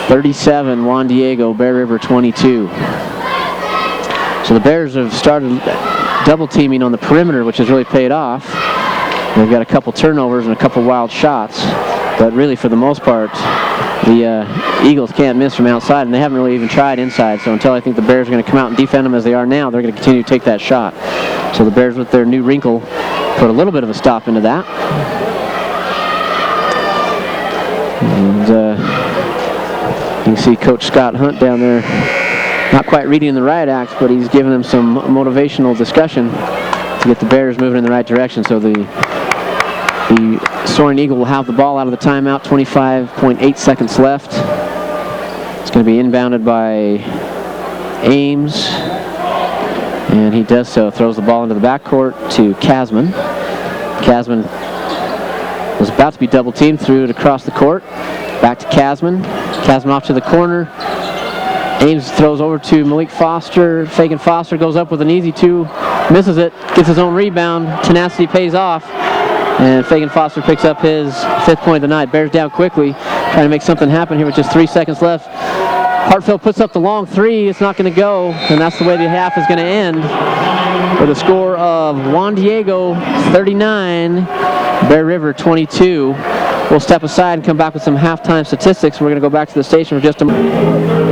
37, Juan Diego, Bear River 22. So the Bears have started double teaming on the perimeter, which has really paid off. They've got a couple turnovers and a couple wild shots, but really for the most part, the Eagles can't miss from outside, and they haven't really even tried inside. So until I think the Bears are going to come out and defend them as they are now, they're going to continue to take that shot. So the Bears, with their new wrinkle, put a little bit of a stop into that. And you can see Coach Scott Hunt down there, not quite reading the riot act, but he's giving them some motivational discussion to get the Bears moving in the right direction. So the Soaring Eagle will have the ball out of the timeout, 25.8 seconds left. It's going to be inbounded by Ames, and he does so, throws the ball into the backcourt to Kasman. Kasman was about to be double teamed, threw it across the court, back to Kasman. Kasman off to the corner. Ames throws over to Malik Foster. Fagan Foster goes up with an easy 2, misses it, gets his own rebound. Tenacity pays off, and Fagan Foster picks up his 5th point of the night. Bears down quickly, trying to make something happen here with just 3 seconds left. Hartfield puts up the long 3. It's not going to go, and that's the way the half is going to end with a score of Juan Diego 39, Bear River 22. We'll step aside and come back with some halftime statistics. We're going to go back to the station for just a moment.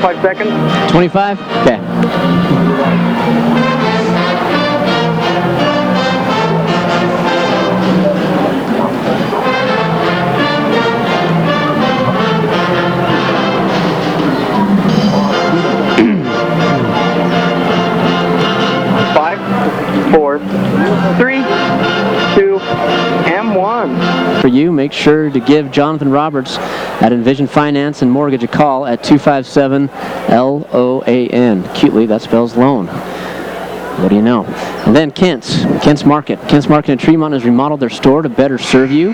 25 seconds. 25? Okay. Five, four, three, two, and one. For you, make sure to give Jonathan Roberts at Envision Finance and Mortgage a call at 257-LOAN. Cutely, that spells loan. What do you know? And then Kent's Market. Kent's Market in Tremont has remodeled their store to better serve you.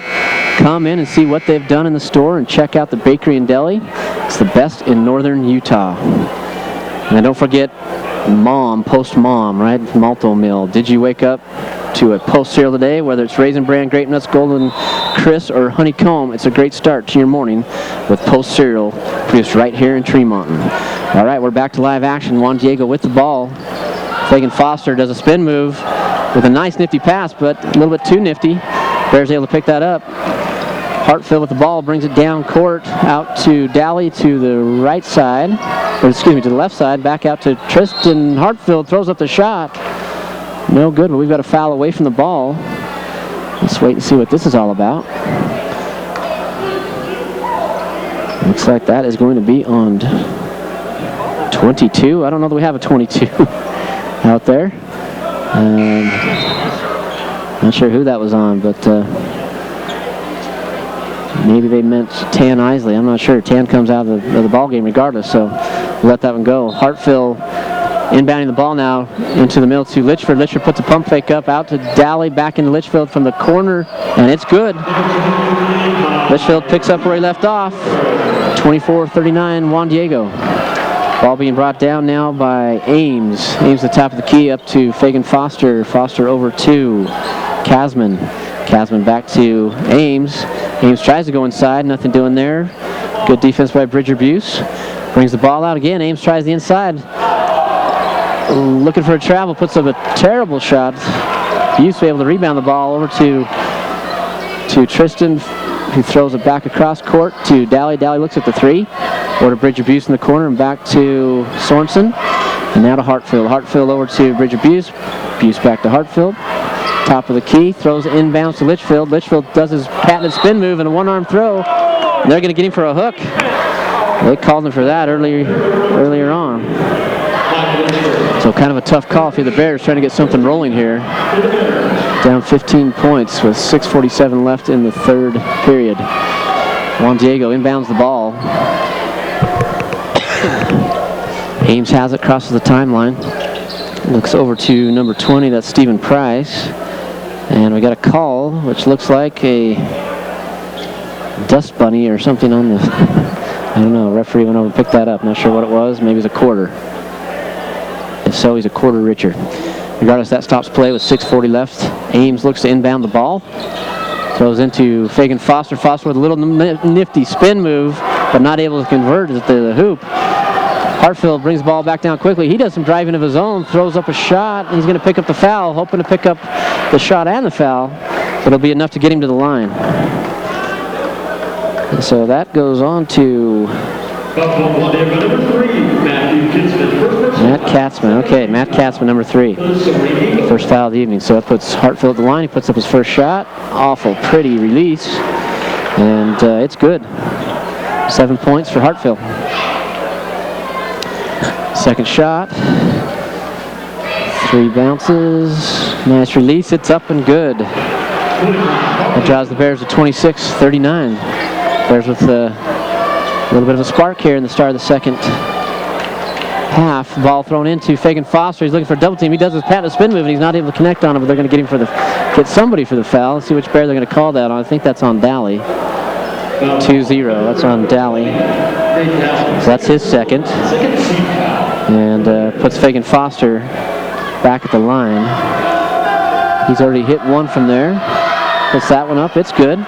Come in and see what they've done in the store and check out the bakery and deli. It's the best in northern Utah. And then don't forget Post Mom, right? Malto Mill. Did you wake up to a Post cereal today? Whether it's Raisin Bran, Grape Nuts, Golden Crisp, or Honeycomb, it's a great start to your morning with Post cereal produced right here in Tremont. All right, we're back to live action. Juan Diego with the ball. Fagan Foster does a spin move with a nice nifty pass, but a little bit too nifty. Bears able to pick that up. Hartfield with the ball, brings it down court, out to Daly to the right side, or excuse me, to the left side, back out to Tristan. Hartfield throws up the shot. No good, but we've got a foul away from the ball. Let's wait and see what this is all about. Looks like that is going to be on 22. I don't know that we have a 22 out there. Not sure who that was on, but maybe they meant Tan Isley. I'm not sure. Tan comes out of the ball game regardless, so we'll let that one go. Hartfield inbounding the ball now into the middle to Litchford. Litchford puts a pump fake up out to Daly, back into Litchfield from the corner, and it's good. Litchfield picks up where he left off. 24-39, Juan Diego. Ball being brought down now by Ames. Ames the top of the key up to Fagan Foster. Foster over to Casman. Casman back to Ames. Ames tries to go inside, nothing doing there. Good defense by Bridger Buse. Brings the ball out again. Ames tries the inside. Looking for a travel, puts up a terrible shot. Buse able to rebound the ball over to Tristan, who throws it back across court to Daly. Daly looks at the three. Over to Bridger Buse in the corner and back to Sorensen. And now to Hartfield. Hartfield over to Bridger Buse. Buse back to Hartfield. Top of the key, throws inbounds to Litchfield. Litchfield does his patented spin move and a one-arm throw. And they're going to get him for a hook. They called him for that earlier on. So kind of a tough call for the Bears, trying to get something rolling here. Down 15 points with 6:47 left in the third period. Juan Diego inbounds the ball. Ames has it, crosses the timeline. Looks over to number 20, that's Stephen Price. And we got a call, which looks like a dust bunny or something on the, I don't know, referee went over and picked that up. Not sure what it was, maybe it's a quarter. If so, he's a quarter richer. Regardless, that stops play with 6:40 left. Ames looks to inbound the ball. Throws into Fagan Foster. Foster with a little nifty spin move, but not able to convert at the hoop. Hartfield brings the ball back down quickly. He does some driving of his own, throws up a shot. He's going to pick up the foul, hoping to pick up the shot and the foul. But it'll be enough to get him to the line. And so that goes on to Matt Katzman. Okay, Matt Katzman, number 3. First foul of the evening. So that puts Hartfield at the line. He puts up his first shot. Awful pretty release. And it's good. 7 points for Hartfield. Second shot. 3 bounces. Nice release. It's up and good. That draws the Bears to 26-39. Bears with a little bit of a spark here in the start of the second half. Ball thrown into Fagan Foster. He's looking for a double team. He does his patented spin move, and he's not able to connect on it, but they're going to get him get somebody for the foul. Let's see which Bear they're going to call that on. I think that's on Daly. 2-0. That's on Daly. So that's his second. And puts Fagan Foster back at the line. He's already hit one from there. Puts that one up. It's good.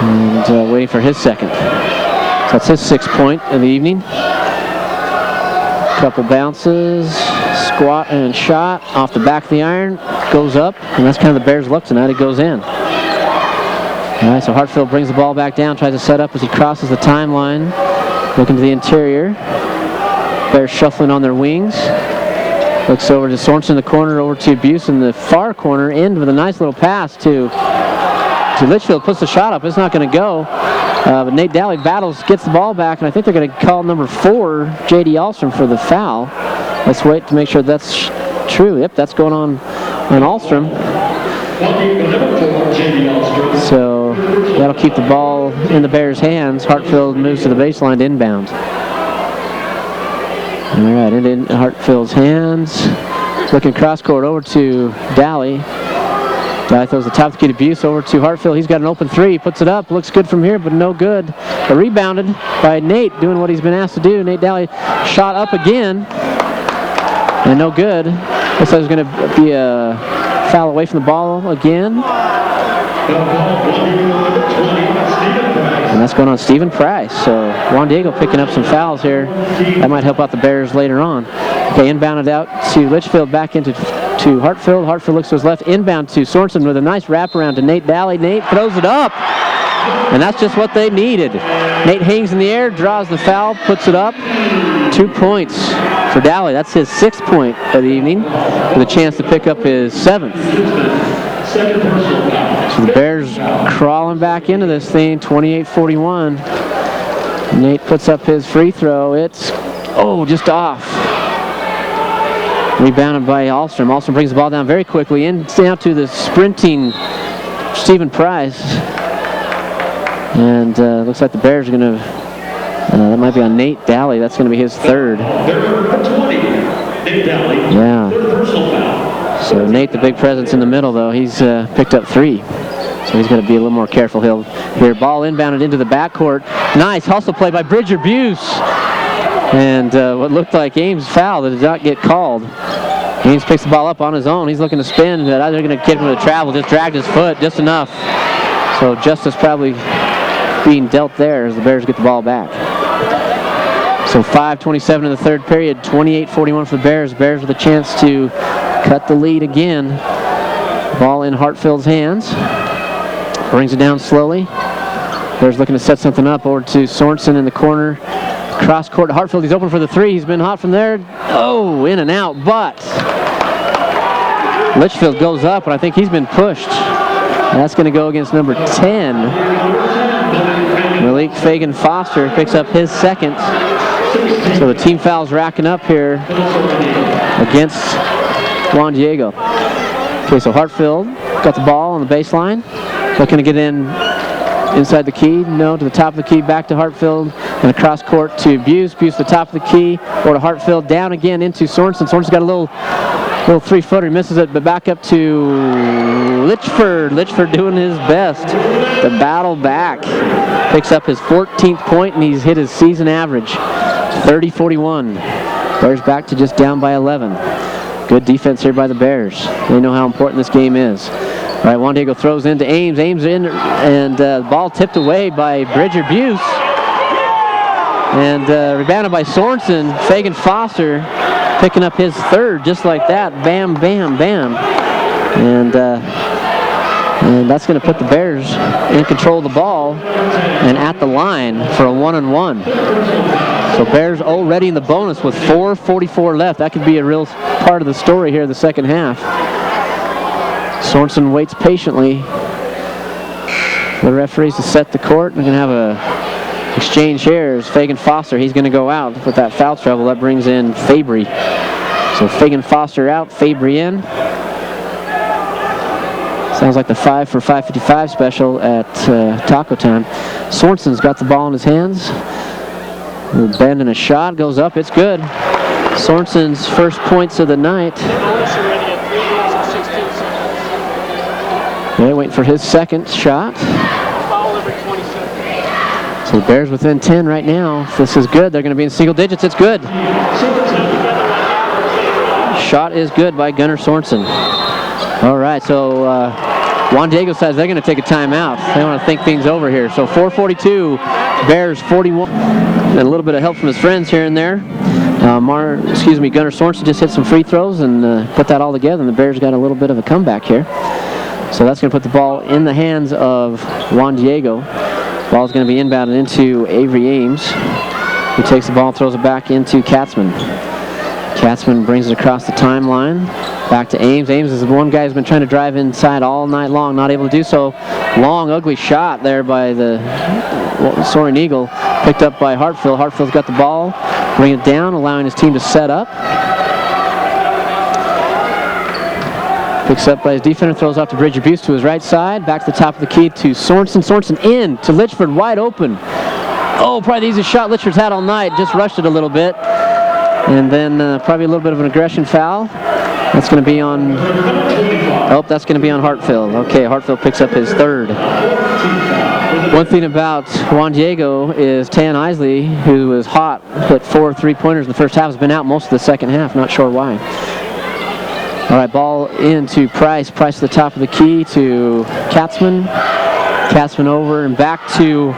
And waiting for his second. So that's his 6th point of the evening. Couple bounces, squat and shot off the back of the iron. Goes up, and that's kind of the Bears' luck tonight. It goes in. All right, so Hartfield brings the ball back down, tries to set up as he crosses the timeline. Looking to the interior. Bears shuffling on their wings. Looks over to Sorensen in the corner, over to Buse in the far corner, in with a nice little pass to Litchfield. Puts the shot up. It's not going to go. But Nate Daly battles, gets the ball back, and I think they're going to call number 4, J.D. Alstrom, for the foul. Let's wait to make sure that's true. Yep, that's going on Alstrom. So that'll keep the ball in the Bears' hands. Hartfield moves to the baseline to inbound. All right, in Hartfield's hands. Looking cross court over to Daly. Daly throws the top of the key to Buse over to Hartfield. He's got an open three, puts it up, looks good from here, but no good. But rebounded by Nate, doing what he's been asked to do. Nate Daly shot up again, and no good. Looks like there's going to be a foul away from the ball again. And that's going on Stephen Price. So Juan Diego picking up some fouls here. That might help out the Bears later on. Okay, inbounded out to Litchfield, back into Hartfield. Hartfield looks to his left, inbound to Sorensen with a nice wraparound to Nate Daly. Nate throws it up, and that's just what they needed. Nate hangs in the air, draws the foul, puts it up. 2 points for Daly. That's his 6th point of the evening, with a chance to pick up his 7th. So the Bears crawling back into this thing, 28-41. Nate puts up his free throw. It's, just off. Rebounded by Alstrom. Alstrom brings the ball down very quickly, in down to the sprinting Stephen Price. And looks like the Bears are going to, that might be on Nate Daly. That's going to be his 3rd. Yeah. So Nate, the big presence in the middle, though, he's picked up 3. So he's going to be a little more careful here. Ball inbounded into the backcourt. Nice hustle play by Bridger Buse. And what looked like Ames' foul that did not get called. Ames picks the ball up on his own. He's looking to spin. They're going to get him to travel. Just dragged his foot just enough. So justice probably being dealt there as the Bears get the ball back. So 5:27 in the 3rd period. 28-41 for the Bears. Bears with a chance to cut the lead again. Ball in Hartfield's hands. Brings it down slowly. Bears looking to set something up over to Sorensen in the corner. Cross court to Hartfield. He's open for the 3. He's been hot from there. In and out, but Litchfield goes up, and I think he's been pushed. That's going to go against number 10. Malik Fagan Foster picks up his 2nd. So the team foul's racking up here against Juan Diego. Okay, so Hartfield got the ball on the baseline. Looking to get inside the key. No, to the top of the key, back to Hartfield. And across court to Buse. Buse to the top of the key. Or to Hartfield. Down again into Sorensen. Sorensen's got a little 3-footer. He misses it, but back up to Litchford. Litchford doing his best to battle back. Picks up his 14th point, and he's hit his season average. 30-41. Bears back to just down by 11. Good defense here by the Bears. They know how important this game is. All right, Juan Diego throws into Ames. Ames in, and the ball tipped away by Bridger Buse. And rebounded by Sorensen. Fagan Foster picking up his 3rd just like that. Bam, bam, bam. And that's going to put the Bears in control of the ball and at the line for a 1-on-1. So Bears already in the bonus with 4:44 left. That could be a real part of the story here in the second half. Sorensen waits patiently for the referees to set the court. We're going to have a exchange here. As Fagan Foster, he's going to go out with that foul trouble. That brings in Fabry. So Fagan Foster out, Fabry in. Sounds like the 5 for 5:55 special at taco time. Sorensen's got the ball in his hands. A bend and a shot goes up. It's good. Sorensen's first points of the night. Okay, waiting for his 2nd shot. So the Bears within 10 right now. If this is good, they're going to be in single digits. It's good. Shot is good by Gunnar Sorensen. All right, so Juan Diego says they're going to take a timeout. They want to think things over here. So 4:42, Bears 41. And a little bit of help from his friends here and there. Gunnar Sorensen just hit some free throws and put that all together, and the Bears got a little bit of a comeback here. So that's going to put the ball in the hands of Juan Diego. Ball's going to be inbounded into Avery Ames, who takes the ball and throws it back into Katzman. Katzman brings it across the timeline. Back to Ames. Ames is the one guy who's been trying to drive inside all night long, not able to do so. Long, ugly shot there by the Soaring Eagle, picked up by Hartfield. Hartfield's got the ball, bring it down, allowing his team to set up. Picks up by his defender, throws off to Bridger Buse to his right side. Back to the top of the key to Sorensen. Sorensen in to Litchford, wide open. Oh, probably the easiest shot Litchford's had all night. Just rushed it a little bit. And then probably a little bit of an aggression foul. That's going to be on... Oh, that's going to be on Hartfield. Okay, Hartfield picks up his third. One thing about Juan Diego is Tan Isley, who was hot, hit 4 3-pointers in the first half, has been out most of the second half. Not sure why. All right, ball into Price. Price to the top of the key to Katzman. Katzman over and back to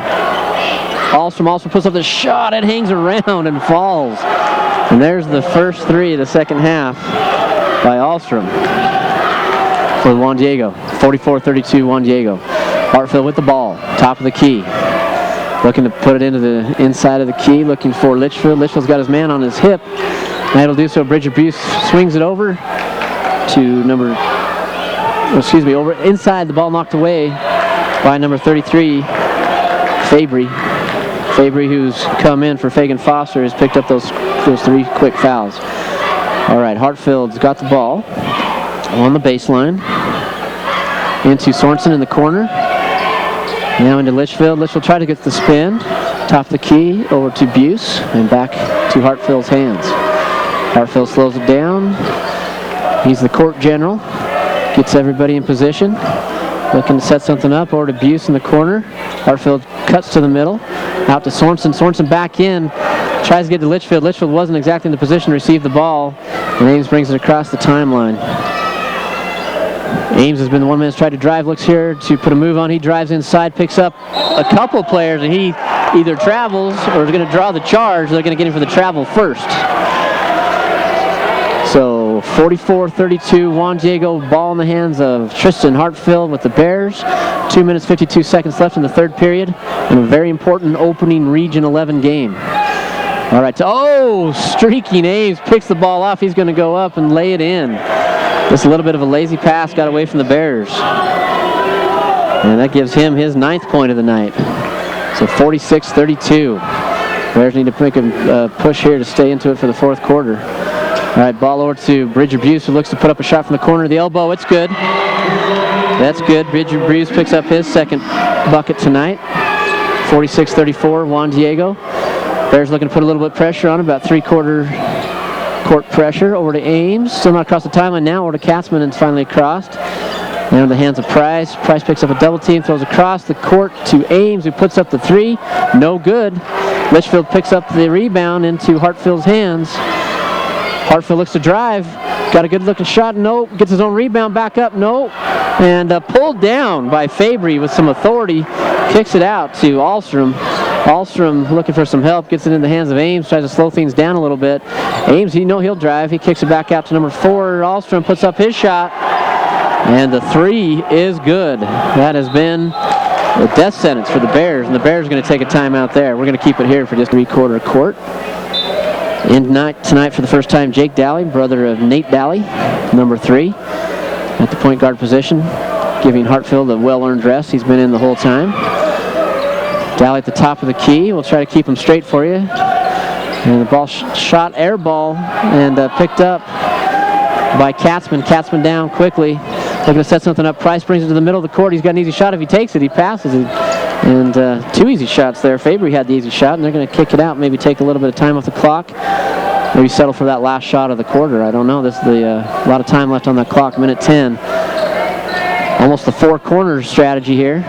Alstrom. Alstrom puts up the shot. It hangs around and falls. And there's the first three of the second half by Alstrom for Juan Diego. 44-32 Juan Diego. Hartfield with the ball, top of the key. Looking to put it into the inside of the key, looking for Litchfield. Litchfield's got his man on his hip. And that'll do so. Bridger Buse swings it over to over inside. The ball knocked away by number 33, Fabry. Fabry, who's come in for Fagan Foster, has picked up those three quick fouls. All right, Hartfield's got the ball on the baseline. Into Sorensen in the corner. Now into Litchfield. Litchfield tried to get the spin. Top of the key over to Buse and back to Hartfield's hands. Hartfield slows it down. He's the court general. Gets everybody in position. Looking to set something up. Over to Buse in the corner. Hartfield cuts to the middle. Out to Sorensen. Sorensen back in. Tries to get to Litchfield. Litchfield wasn't exactly in the position to receive the ball. And Ames brings it across the timeline. Ames has been the one man who's tried to drive. Looks here to put a move on. He drives inside. Picks up a couple players. And he either travels or is going to draw the charge. They're going to get him for the travel first. So 44-32, Juan Diego, ball in the hands of Tristan Hartfield with the Bears. 2 minutes, 52 seconds left in the third period. And a very important opening Region 11 game. All right, streaking Ames picks the ball off. He's going to go up and lay it in. Just a little bit of a lazy pass got away from the Bears. And that gives him his 9th point of the night. So 46-32. Bears need to make a push here to stay into it for the fourth quarter. All right, ball over to Bridger Buse, who looks to put up a shot from the corner of the elbow. It's good. That's good. Bridger Buse picks up his second bucket tonight. 46-34, Juan Diego. Bears looking to put a little bit of pressure on him, about three-quarter court pressure. Over to Ames, still not across the timeline now. Over to Katzman, and it's finally crossed. Now in the hands of Price. Price picks up a double team, throws across the court to Ames, who puts up the three. No good. Litchfield picks up the rebound into Hartfield's hands. Hartfield looks to drive. Got a good-looking shot. No. Gets his own rebound back up. No. And pulled down by Fabry with some authority. Kicks it out to Alstrom. Alstrom looking for some help. Gets it in the hands of Ames. Tries to slow things down a little bit. Ames, he'll drive. He kicks it back out to number 4. Alstrom puts up his shot. And the three is good. That has been a death sentence for the Bears. And the Bears are going to take a timeout there. We're going to keep it here for just three-quarter court. In tonight for the first time, Jake Daly, brother of Nate Daly, number 3, at the point guard position, giving Hartfield a well-earned rest. He's been in the whole time. Daly at the top of the key. We'll try to keep him straight for you. And the ball shot air ball and picked up by Katzman. Katzman down quickly. Looking to set something up. Price brings it to the middle of the court. He's got an easy shot. If he takes it, he passes it. And 2 easy shots there. Fabry had the easy shot, and they're going to kick it out. Maybe take a little bit of time off the clock. Maybe settle for that last shot of the quarter. I don't know. There's a lot of time left on that clock. Minute 10. Almost the four corners strategy here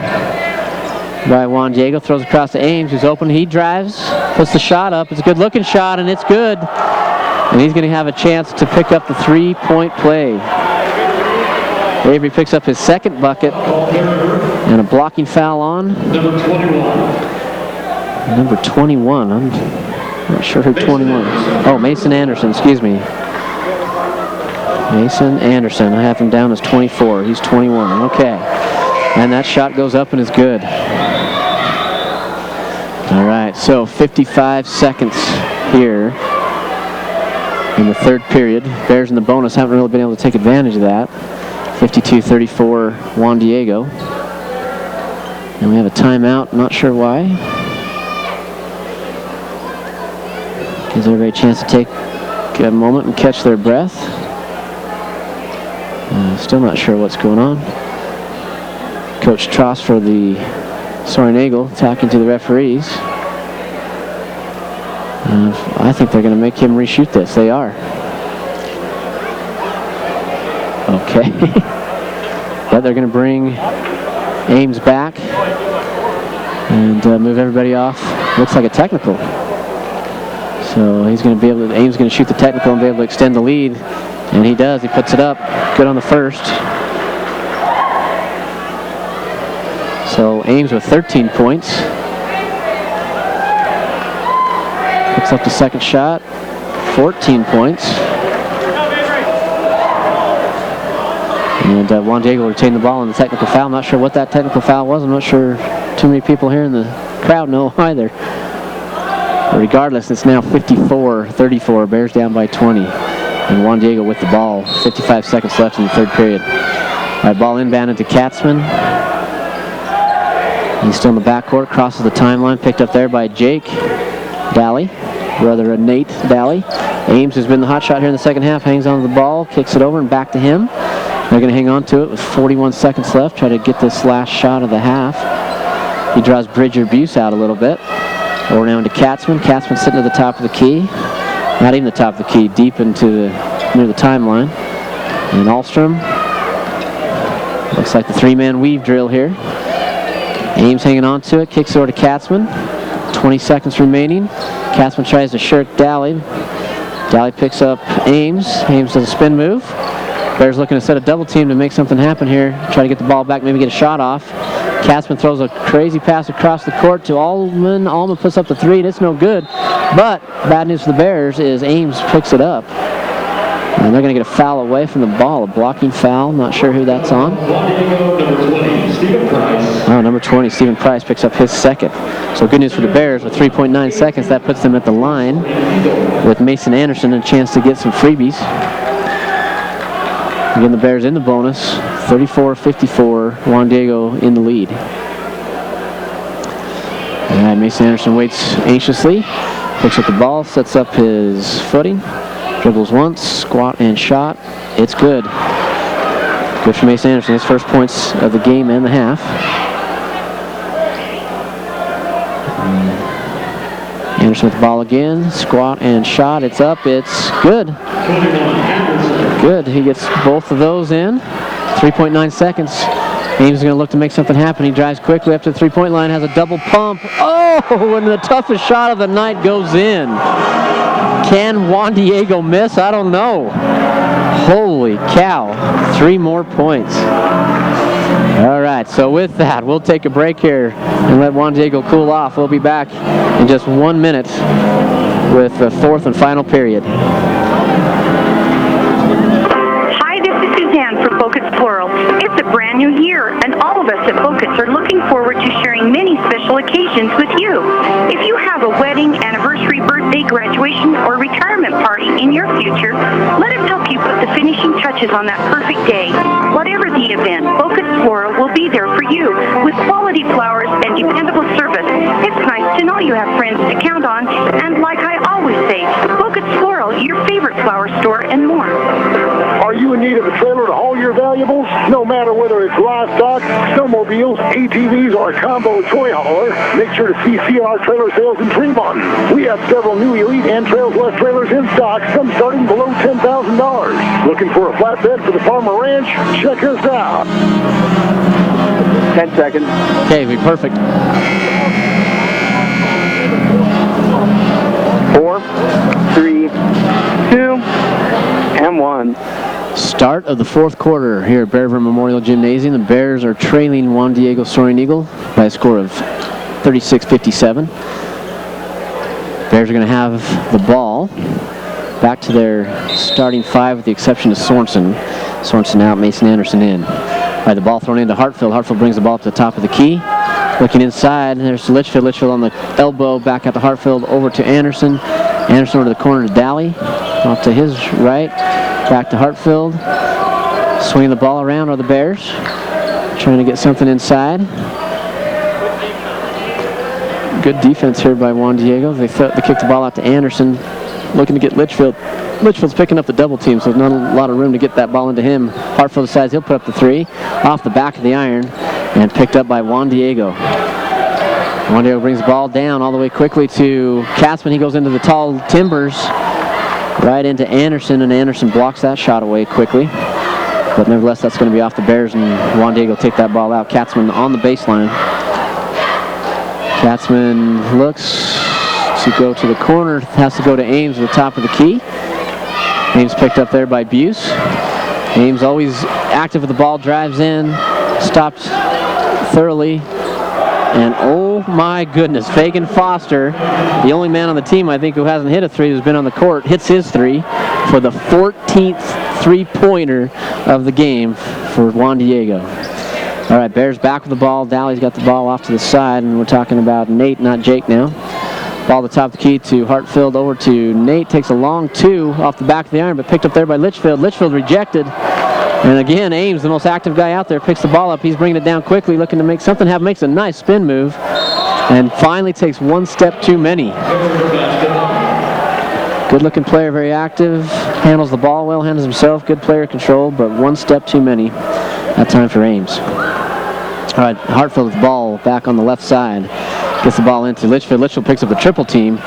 by Juan Diego. Throws across to Ames, who's open. He drives, puts the shot up. It's a good-looking shot, and it's good. And he's going to have a chance to pick up the three-point play. Avery picks up his second bucket. And a blocking foul on Number 21. Number 21. I'm not sure who 21 is. Oh, Mason Anderson, excuse me. Mason Anderson, I have him down as 24. He's 21. Okay. And that shot goes up and is good. All right, so 55 seconds here in the third period. Bears in the bonus haven't really been able to take advantage of that. 52-34 Juan Diego. And we have a timeout, not sure why. Gives everybody a chance to take a moment and catch their breath. Still not sure what's going on. Coach Tross for the Soaring Eagle talking to the referees. I think they're going to make him reshoot this. They are. Okay. But they're going to bring Ames back and move everybody off. Looks like a technical. So he's going to be able to, Ames is going to shoot the technical and be able to extend the lead. And he does. He puts it up. Good on the first. So Ames with 13 points. Picks up the second shot. 14 points. And Juan Diego will retain the ball on the technical foul. I'm not sure what that technical foul was. I'm not sure too many people here in the crowd know either. But regardless, it's now 54-34. Bears down by 20. And Juan Diego with the ball. 55 seconds left in the third period. All right, ball inbounded to Katzman. He's still in the backcourt. Crosses the timeline. Picked up there by Jake Daly. Brother Nate Daly. Ames, who's been the hot shot here in the second half, hangs on to the ball. Kicks it over and back to him. They're going to hang on to it with 41 seconds left. Try to get this last shot of the half. He draws Bridger Buse out a little bit. Over now into Katzman. Katzman sitting at the top of the key. Not even the top of the key, deep into near the timeline. And Ahlstrom. Looks like the three-man weave drill here. Ames hanging on to it. Kicks it over to Katzman. 20 seconds remaining. Katzman tries to shirk Daly. Daly picks up Ames. Ames does a spin move. Bears looking to set a double team to make something happen here. Try to get the ball back, maybe get a shot off. Katzman throws a crazy pass across the court to Allman. Allman puts up the three, and it's no good. But bad news for the Bears is Ames picks it up. And they're going to get a foul away from the ball, a blocking foul. Not sure who that's on. Oh, number 20, Stephen Price picks up his second. So good news for the Bears with 3.9 seconds. That puts them at the line with Mason Anderson a chance to get some freebies. Again, the Bears in the bonus, 34-54, Juan Diego in the lead. All right, Mason Anderson waits anxiously, picks up the ball, sets up his footing, dribbles once, squat and shot. It's good. Good for Mason Anderson, his first points of the game and the half. Anderson with the ball again, squat and shot. It's up, it's good. Good, he gets both of those in. 3.9 seconds. Ames is going to look to make something happen. He drives quickly up to the three-point line, has a double pump. Oh, and the toughest shot of the night goes in. Can Juan Diego miss? I don't know. Holy cow, 3 more points. All right, so with that, we'll take a break here and let Juan Diego cool off. We'll be back in just 1 minute with the fourth and final period. For Focus Floral. It's a brand new year, and all of us at Focus are looking forward to sharing many special occasions with you. If you have a wedding, anniversary, birthday, graduation, or retirement party in your future, let us help you put the finishing touches on that perfect day. Whatever the event, Focus Floral will be there for you with quality flowers and dependable service. It's nice to know you have friends to count on, and like I always say, Focus Floral, your favorite flower store, and more. Are you in need of a trailer to haul your valuables? No matter whether it's livestock, snowmobiles, ATVs, or a combo toy hauler, make sure to see CR Trailer Sales in Fremont. We have several new Elite and Trails West trailers in stock, some starting below $10,000. Looking for a flatbed for the farmer ranch? Check us out. 10 seconds. Okay, be perfect. 4, 3, 2, and 1. Start of the fourth quarter here at Bear River Memorial Gymnasium. The Bears are trailing Juan Diego Soaring Eagle by a score of 36-57. Bears are going to have the ball. back to their starting 5 with the exception of Sorensen. Sorensen out, Mason Anderson in. All right, the ball thrown into Hartfield. Hartfield brings the ball up to the top of the key. Looking inside, there's Litchfield. Litchfield on the elbow, back out to Hartfield, over to Anderson. Anderson over to the corner to Daly. Off to his right, back to Hartfield. Swinging the ball around are the Bears. Trying to get something inside. Good defense here by Juan Diego. They kicked the ball out to Anderson, looking to get Litchfield. Litchfield's picking up the double team, so there's not a lot of room to get that ball into him. Hartfield decides he'll put up the 3 off the back of the iron and picked up by Juan Diego. Juan Diego brings the ball down all the way quickly to Katzman. He goes into the tall timbers right into Anderson, and Anderson blocks that shot away quickly. But nevertheless, that's going to be off the Bears, and Juan Diego take that ball out. Katzman on the baseline. Katzman looks to go to the corner, has to go to Ames at the top of the key. Ames picked up there by Buse. Ames always active with the ball, drives in, stopped thoroughly, and oh my goodness, Fagan Foster, the only man on the team I think who hasn't hit a 3, who's been on the court, hits his 3 for the 14th three-pointer of the game for Juan Diego. All right, Bears back with the ball. Daly's got the ball off to the side, and we're talking about Nate, not Jake now. Ball at the top of the key to Hartfield, over to Nate. Takes a long 2 off the back of the iron, but picked up there by Litchfield. Litchfield rejected. And again, Ames, the most active guy out there, picks the ball up. He's bringing it down quickly, looking to make something happen. Makes a nice spin move, and finally takes one step too many. Good-looking player, very active. Handles the ball well, handles himself. Good player control, but one step too many. That time for Ames. All right, Hartfield with the ball back on the left side. Gets the ball into Litchfield. Litchfield picks up the triple team.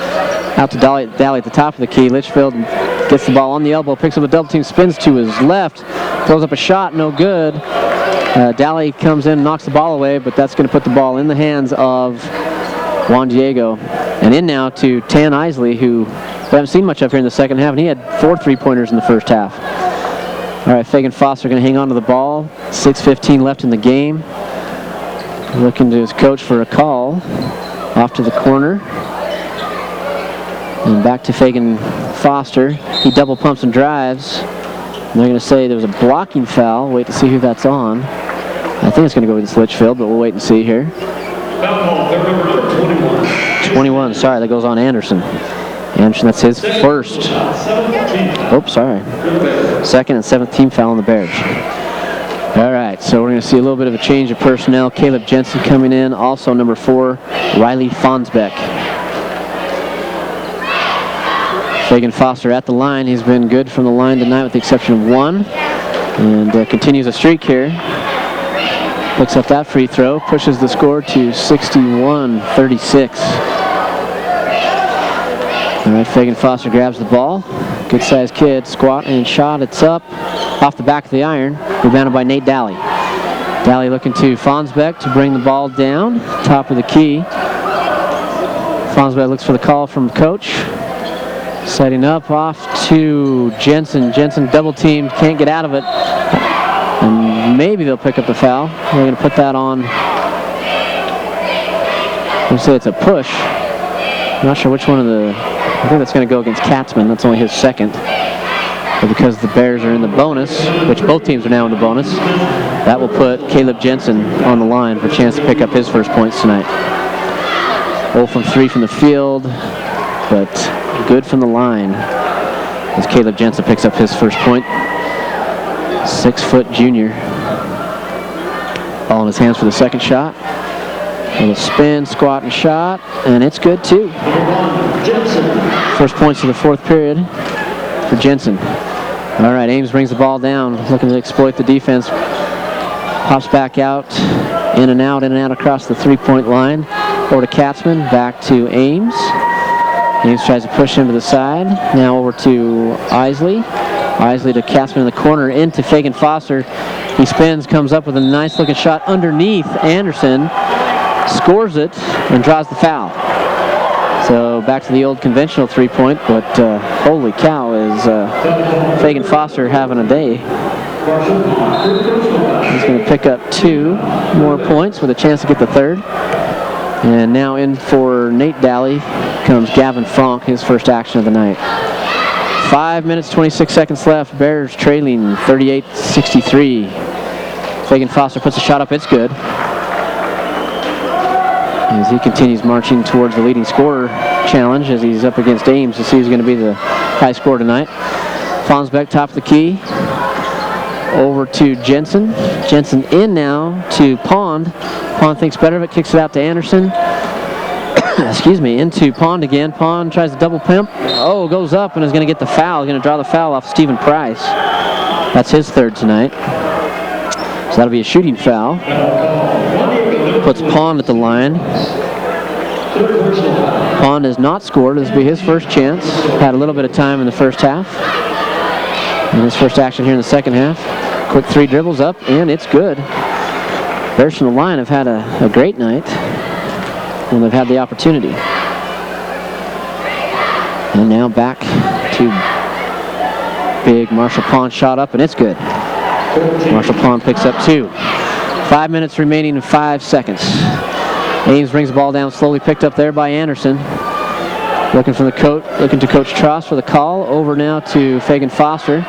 Out to Daly at the top of the key. Litchfield gets the ball on the elbow, picks up the double team, spins to his left, throws up a shot, no good. Daly comes in, knocks the ball away, but that's going to put the ball in the hands of Juan Diego. And in now to Tan Isley, who we haven't seen much of here in the second half, and he had 4 3-pointers in the first half. All right, Fagan Foster going to hang on to the ball. 6:15 left in the game. Looking to his coach for a call. Off to the corner. And back to Fagan Foster. He double pumps and drives. And they're going to say there was a blocking foul. Wait to see who that's on. I think it's going to go against Litchfield, but we'll wait and see here. Foul call, third number 21. 21, sorry, that goes on Anderson. Anderson, that's his first. Oops, sorry. Second and 7th team foul on the Bears. All right, so we're going to see a little bit of a change of personnel. Caleb Jensen coming in, also number 4, Riley Fonsbeck. Fagan Foster at the line. He's been good from the line tonight with the exception of 1. And continues a streak here. Picks up that free throw, pushes the score to 61-36. All right, Fagan Foster grabs the ball. Good-sized kid, squat and shot. It's up off the back of the iron. Rebounded by Nate Daly. Daly looking to Fonsbeck to bring the ball down. Top of the key. Fonsbeck looks for the call from coach. Setting up off to Jensen. Jensen double teamed, can't get out of it. And maybe they'll pick up the foul. They're going to put that on. Let's say it's a push. I'm not sure which one of the. I think that's going to go against Katzman. That's only his second. But because the Bears are in the bonus, which both teams are now in the bonus, that will put Caleb Jensen on the line for a chance to pick up his first points tonight. 0 from 3 from the field, but good from the line as Caleb Jensen picks up his first point. 6-foot junior. Ball in his hands for the second shot. A little spin, squat, and shot, and it's good too. First points of the 4th period for Jensen. All right, Ames brings the ball down, looking to exploit the defense. Pops back out, in and out across the 3-point line. Over to Katzman, back to Ames. Ames tries to push him to the side. Now over to Isley. Isley to Katzman in the corner, into Fagan Foster. He spins, comes up with a nice looking shot underneath Anderson. Scores it and draws the foul. So back to the old conventional 3-point, but holy cow, is Fagan Foster having a day. He's going to pick up 2 more points with a chance to get the 3rd. And now in for Nate Daly comes Gavin Funk, his first action of the night. 5 minutes, 26 seconds left. Bears trailing 38-63. Fagan Foster puts a shot up. It's good. As he continues marching towards the leading scorer challenge as he's up against Ames to see who's going to be the high scorer tonight. Fonsbeck, top of the key. Over to Jensen. Jensen in now to Pond. Pond thinks better of it, kicks it out to Anderson. Excuse me, into Pond again. Pond tries to double pimp. Oh, goes up and is going to get the foul. Going to draw the foul off Stephen Price. That's his third tonight. So that'll be a shooting foul. Puts Pond at the line. Pond has not scored. This will be his first chance. Had a little bit of time in the first half. And his first action here in the second half. Quick 3 dribbles up, and it's good. Bears from the line have had a great night when they've had the opportunity. And now back to big Marshall Pond shot up, and it's good. Marshall Pond picks up 2. 5 minutes remaining and 5 seconds. Ames brings the ball down, slowly picked up there by Anderson. Looking to Coach Tross for the call. Over now to Fagan Foster.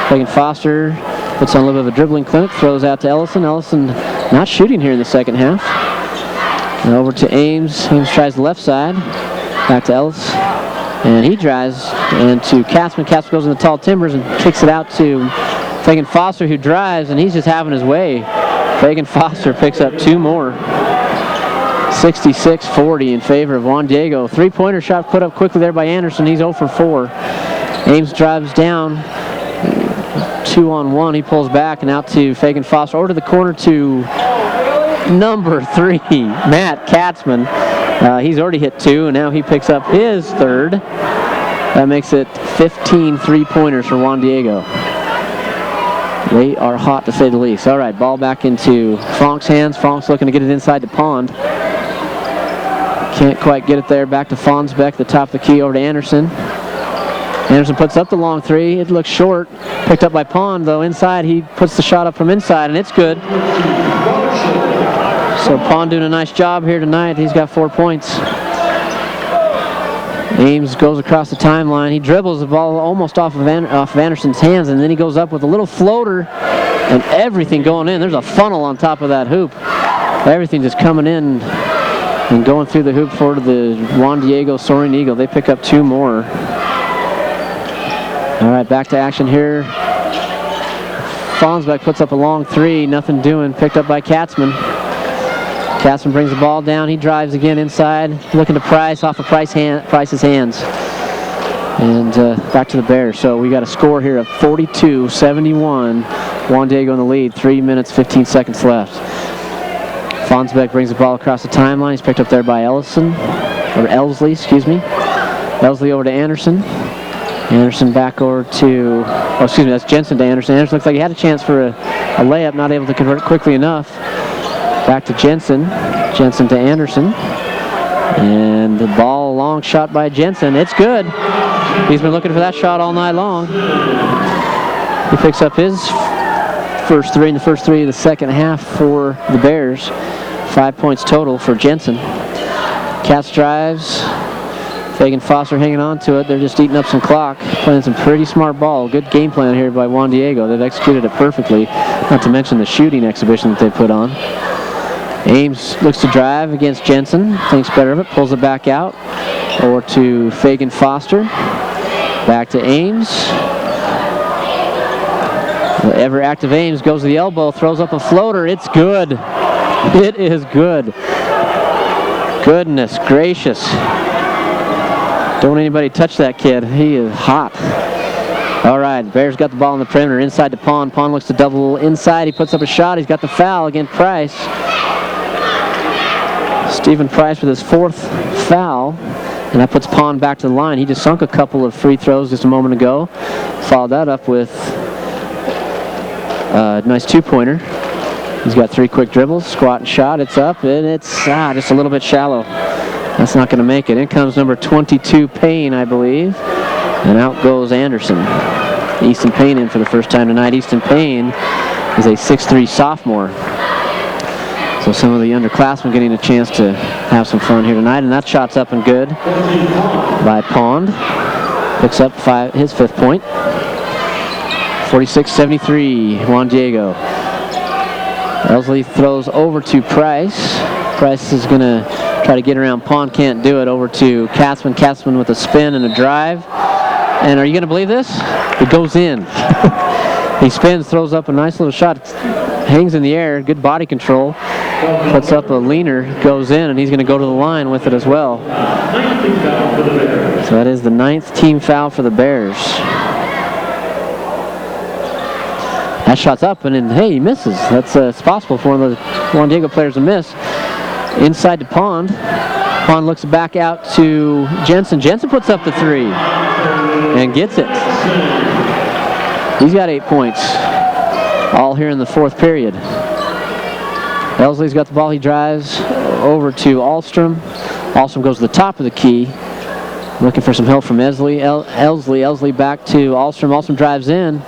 Fagan Foster puts on a little bit of a dribbling clinic, throws out to Ellison. Ellison not shooting here in the second half. And over to Ames. Ames tries the left side. Back to Ellis. And he drives. And to Katzman. Katzman goes in the tall timbers and kicks it out to Fagan Foster, who drives, and he's just having his way. Fagan Foster picks up 2 more. 66-40 in favor of Juan Diego. 3-pointer shot put up quickly there by Anderson. He's 0 for 4. Ames drives down. 2-on-1. He pulls back and out to Fagan Foster. Over to the corner to number 3, Matt Katzman. He's already hit 2, and now he picks up his third. That makes it 15 3-pointers for Juan Diego. They are hot, to say the least. All right, ball back into Fonk's hands. Fonk's looking to get it inside the Pond. Can't quite get it there. Back to Fonsbeck, the top of the key, over to Anderson. Anderson puts up the long 3. It looks short. Picked up by Pond, though. Inside, he puts the shot up from inside, and it's good. So Pond doing a nice job here tonight. He's got 4 points. Ames goes across the timeline. He dribbles the ball almost off of Anderson's hands, and then he goes up with a little floater and everything going in. There's a funnel on top of that hoop. Everything just coming in and going through the hoop for the Juan Diego Soaring Eagle. They pick up 2 more. All right, back to action here. Fonsbeck puts up a long 3. Nothing doing. Picked up by Katzman. Katzman brings the ball down. He drives again inside, looking to Price off of Price's hands. And back to the Bears. So we got a score here of 42-71. Juan Diego in the lead. 3 minutes, 15 seconds left. Fonsbeck brings the ball across the timeline. He's picked up there by Elsley, excuse me. Elsley over to Anderson. Anderson back over to, that's Jensen to Anderson. Anderson looks like he had a chance for a layup, not able to convert it quickly enough. Back to Jensen. Jensen to Anderson. And the ball, long shot by Jensen. It's good. He's been looking for that shot all night long. He picks up his first 3 in the first 3 of the second half for the Bears. 5 points total for Jensen. Katz drives. Fagan Foster hanging on to it. They're just eating up some clock. Playing some pretty smart ball. Good game plan here by Juan Diego. They've executed it perfectly. Not to mention the shooting exhibition that they put on. Ames looks to drive against Jensen. Thinks better of it. Pulls it back out. Over to Fagan Foster. Back to Ames. The ever active Ames goes to the elbow. Throws up a floater. It's good. It is good. Goodness gracious. Don't anybody touch that kid. He is hot. All right, Bears got the ball on the perimeter inside to Pond. Pond looks to double inside. He puts up a shot. He's got the foul against Price. Stephen Price with his 4th foul. And that puts Pond back to the line. He just sunk a couple of free throws just a moment ago. Followed that up with a nice 2-pointer. He's got 3 quick dribbles. Squat and shot. It's up, and it's just a little bit shallow. That's not going to make it. In comes number 22, Payne, I believe. And out goes Anderson. Easton Payne in for the first time tonight. Easton Payne is a 6'3" sophomore. So some of the underclassmen getting a chance to have some fun here tonight. And that shot's up and good by Pond. Picks up his 5th point. 46-73, Juan Diego. Elsley throws over to Price. Price is going to try to get around Pond, can't do it. Over to Katzman. Katzman with a spin and a drive. And are you going to believe this? It goes in. He spins, throws up a nice little shot. Hangs in the air, good body control. Puts up a leaner, goes in, and he's going to go to the line with it as well. So that is the 9th team foul for the Bears. That shot's up, and then, hey, he misses. That's it's possible for one of the Juan Diego players to miss. Inside to Pond. Pond looks back out to Jensen. Jensen puts up the 3 and gets it. He's got 8 points, all here in the 4th period. Elsley's got the ball. He drives over to Ahlstrom. Ahlstrom goes to the top of the key, looking for some help from Elsley. Elsley back to Ahlstrom. Ahlstrom drives in,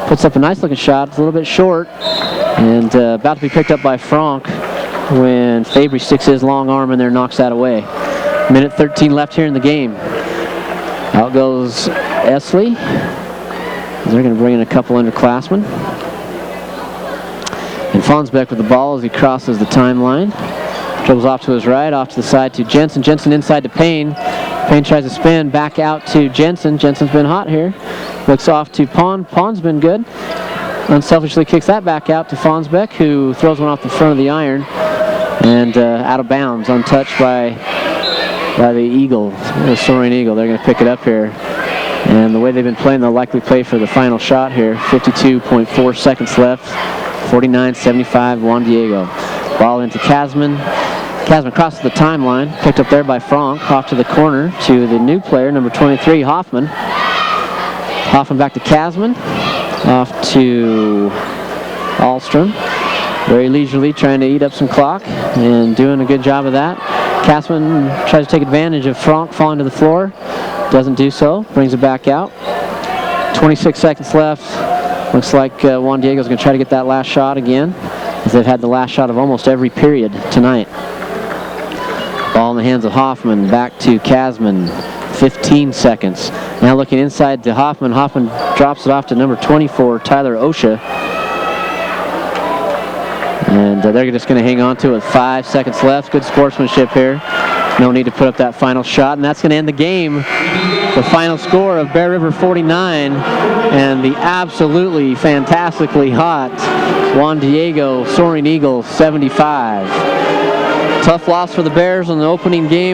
puts up a nice looking shot. It's a little bit short, and about to be picked up by Franck when Fabry sticks his long arm in there and knocks that away. Minute 13 left here in the game. Out goes Elsley. They're going to bring in a couple underclassmen. And Fonsbeck with the ball as he crosses the timeline. Dribbles off to his right, off to the side to Jensen. Jensen inside to Payne. Payne tries to spin back out to Jensen. Jensen's been hot here. Looks off to Pond. Pond's been good. Unselfishly kicks that back out to Fonsbeck, who throws one off the front of the iron. And out of bounds, untouched by the Eagle, the Soaring Eagle. They're going to pick it up here. And the way they've been playing, they'll likely play for the final shot here. 52.4 seconds left. 49-75, Juan Diego. Ball into Katzman. Katzman crosses the timeline. Picked up there by Franck. Off to the corner to the new player, number 23, Hoffman. Hoffman back to Katzman. Off to Ahlstrom. Very leisurely, trying to eat up some clock and doing a good job of that. Katzman tries to take advantage of Franck falling to the floor. Doesn't do so. Brings it back out. 26 seconds left. Looks like Juan Diego's going to try to get that last shot again, as they've had the last shot of almost every period tonight. Ball in the hands of Hoffman. Back to Katzman. 15 seconds. Now looking inside to Hoffman. Hoffman drops it off to number 24, Tyler Osha. And they're just going to hang on to it with 5 seconds left. Good sportsmanship here. No need to put up that final shot, and that's going to end the game. The final score of Bear River 49 and the absolutely fantastically hot Juan Diego Soaring Eagle 75. Tough loss for the Bears in the opening game.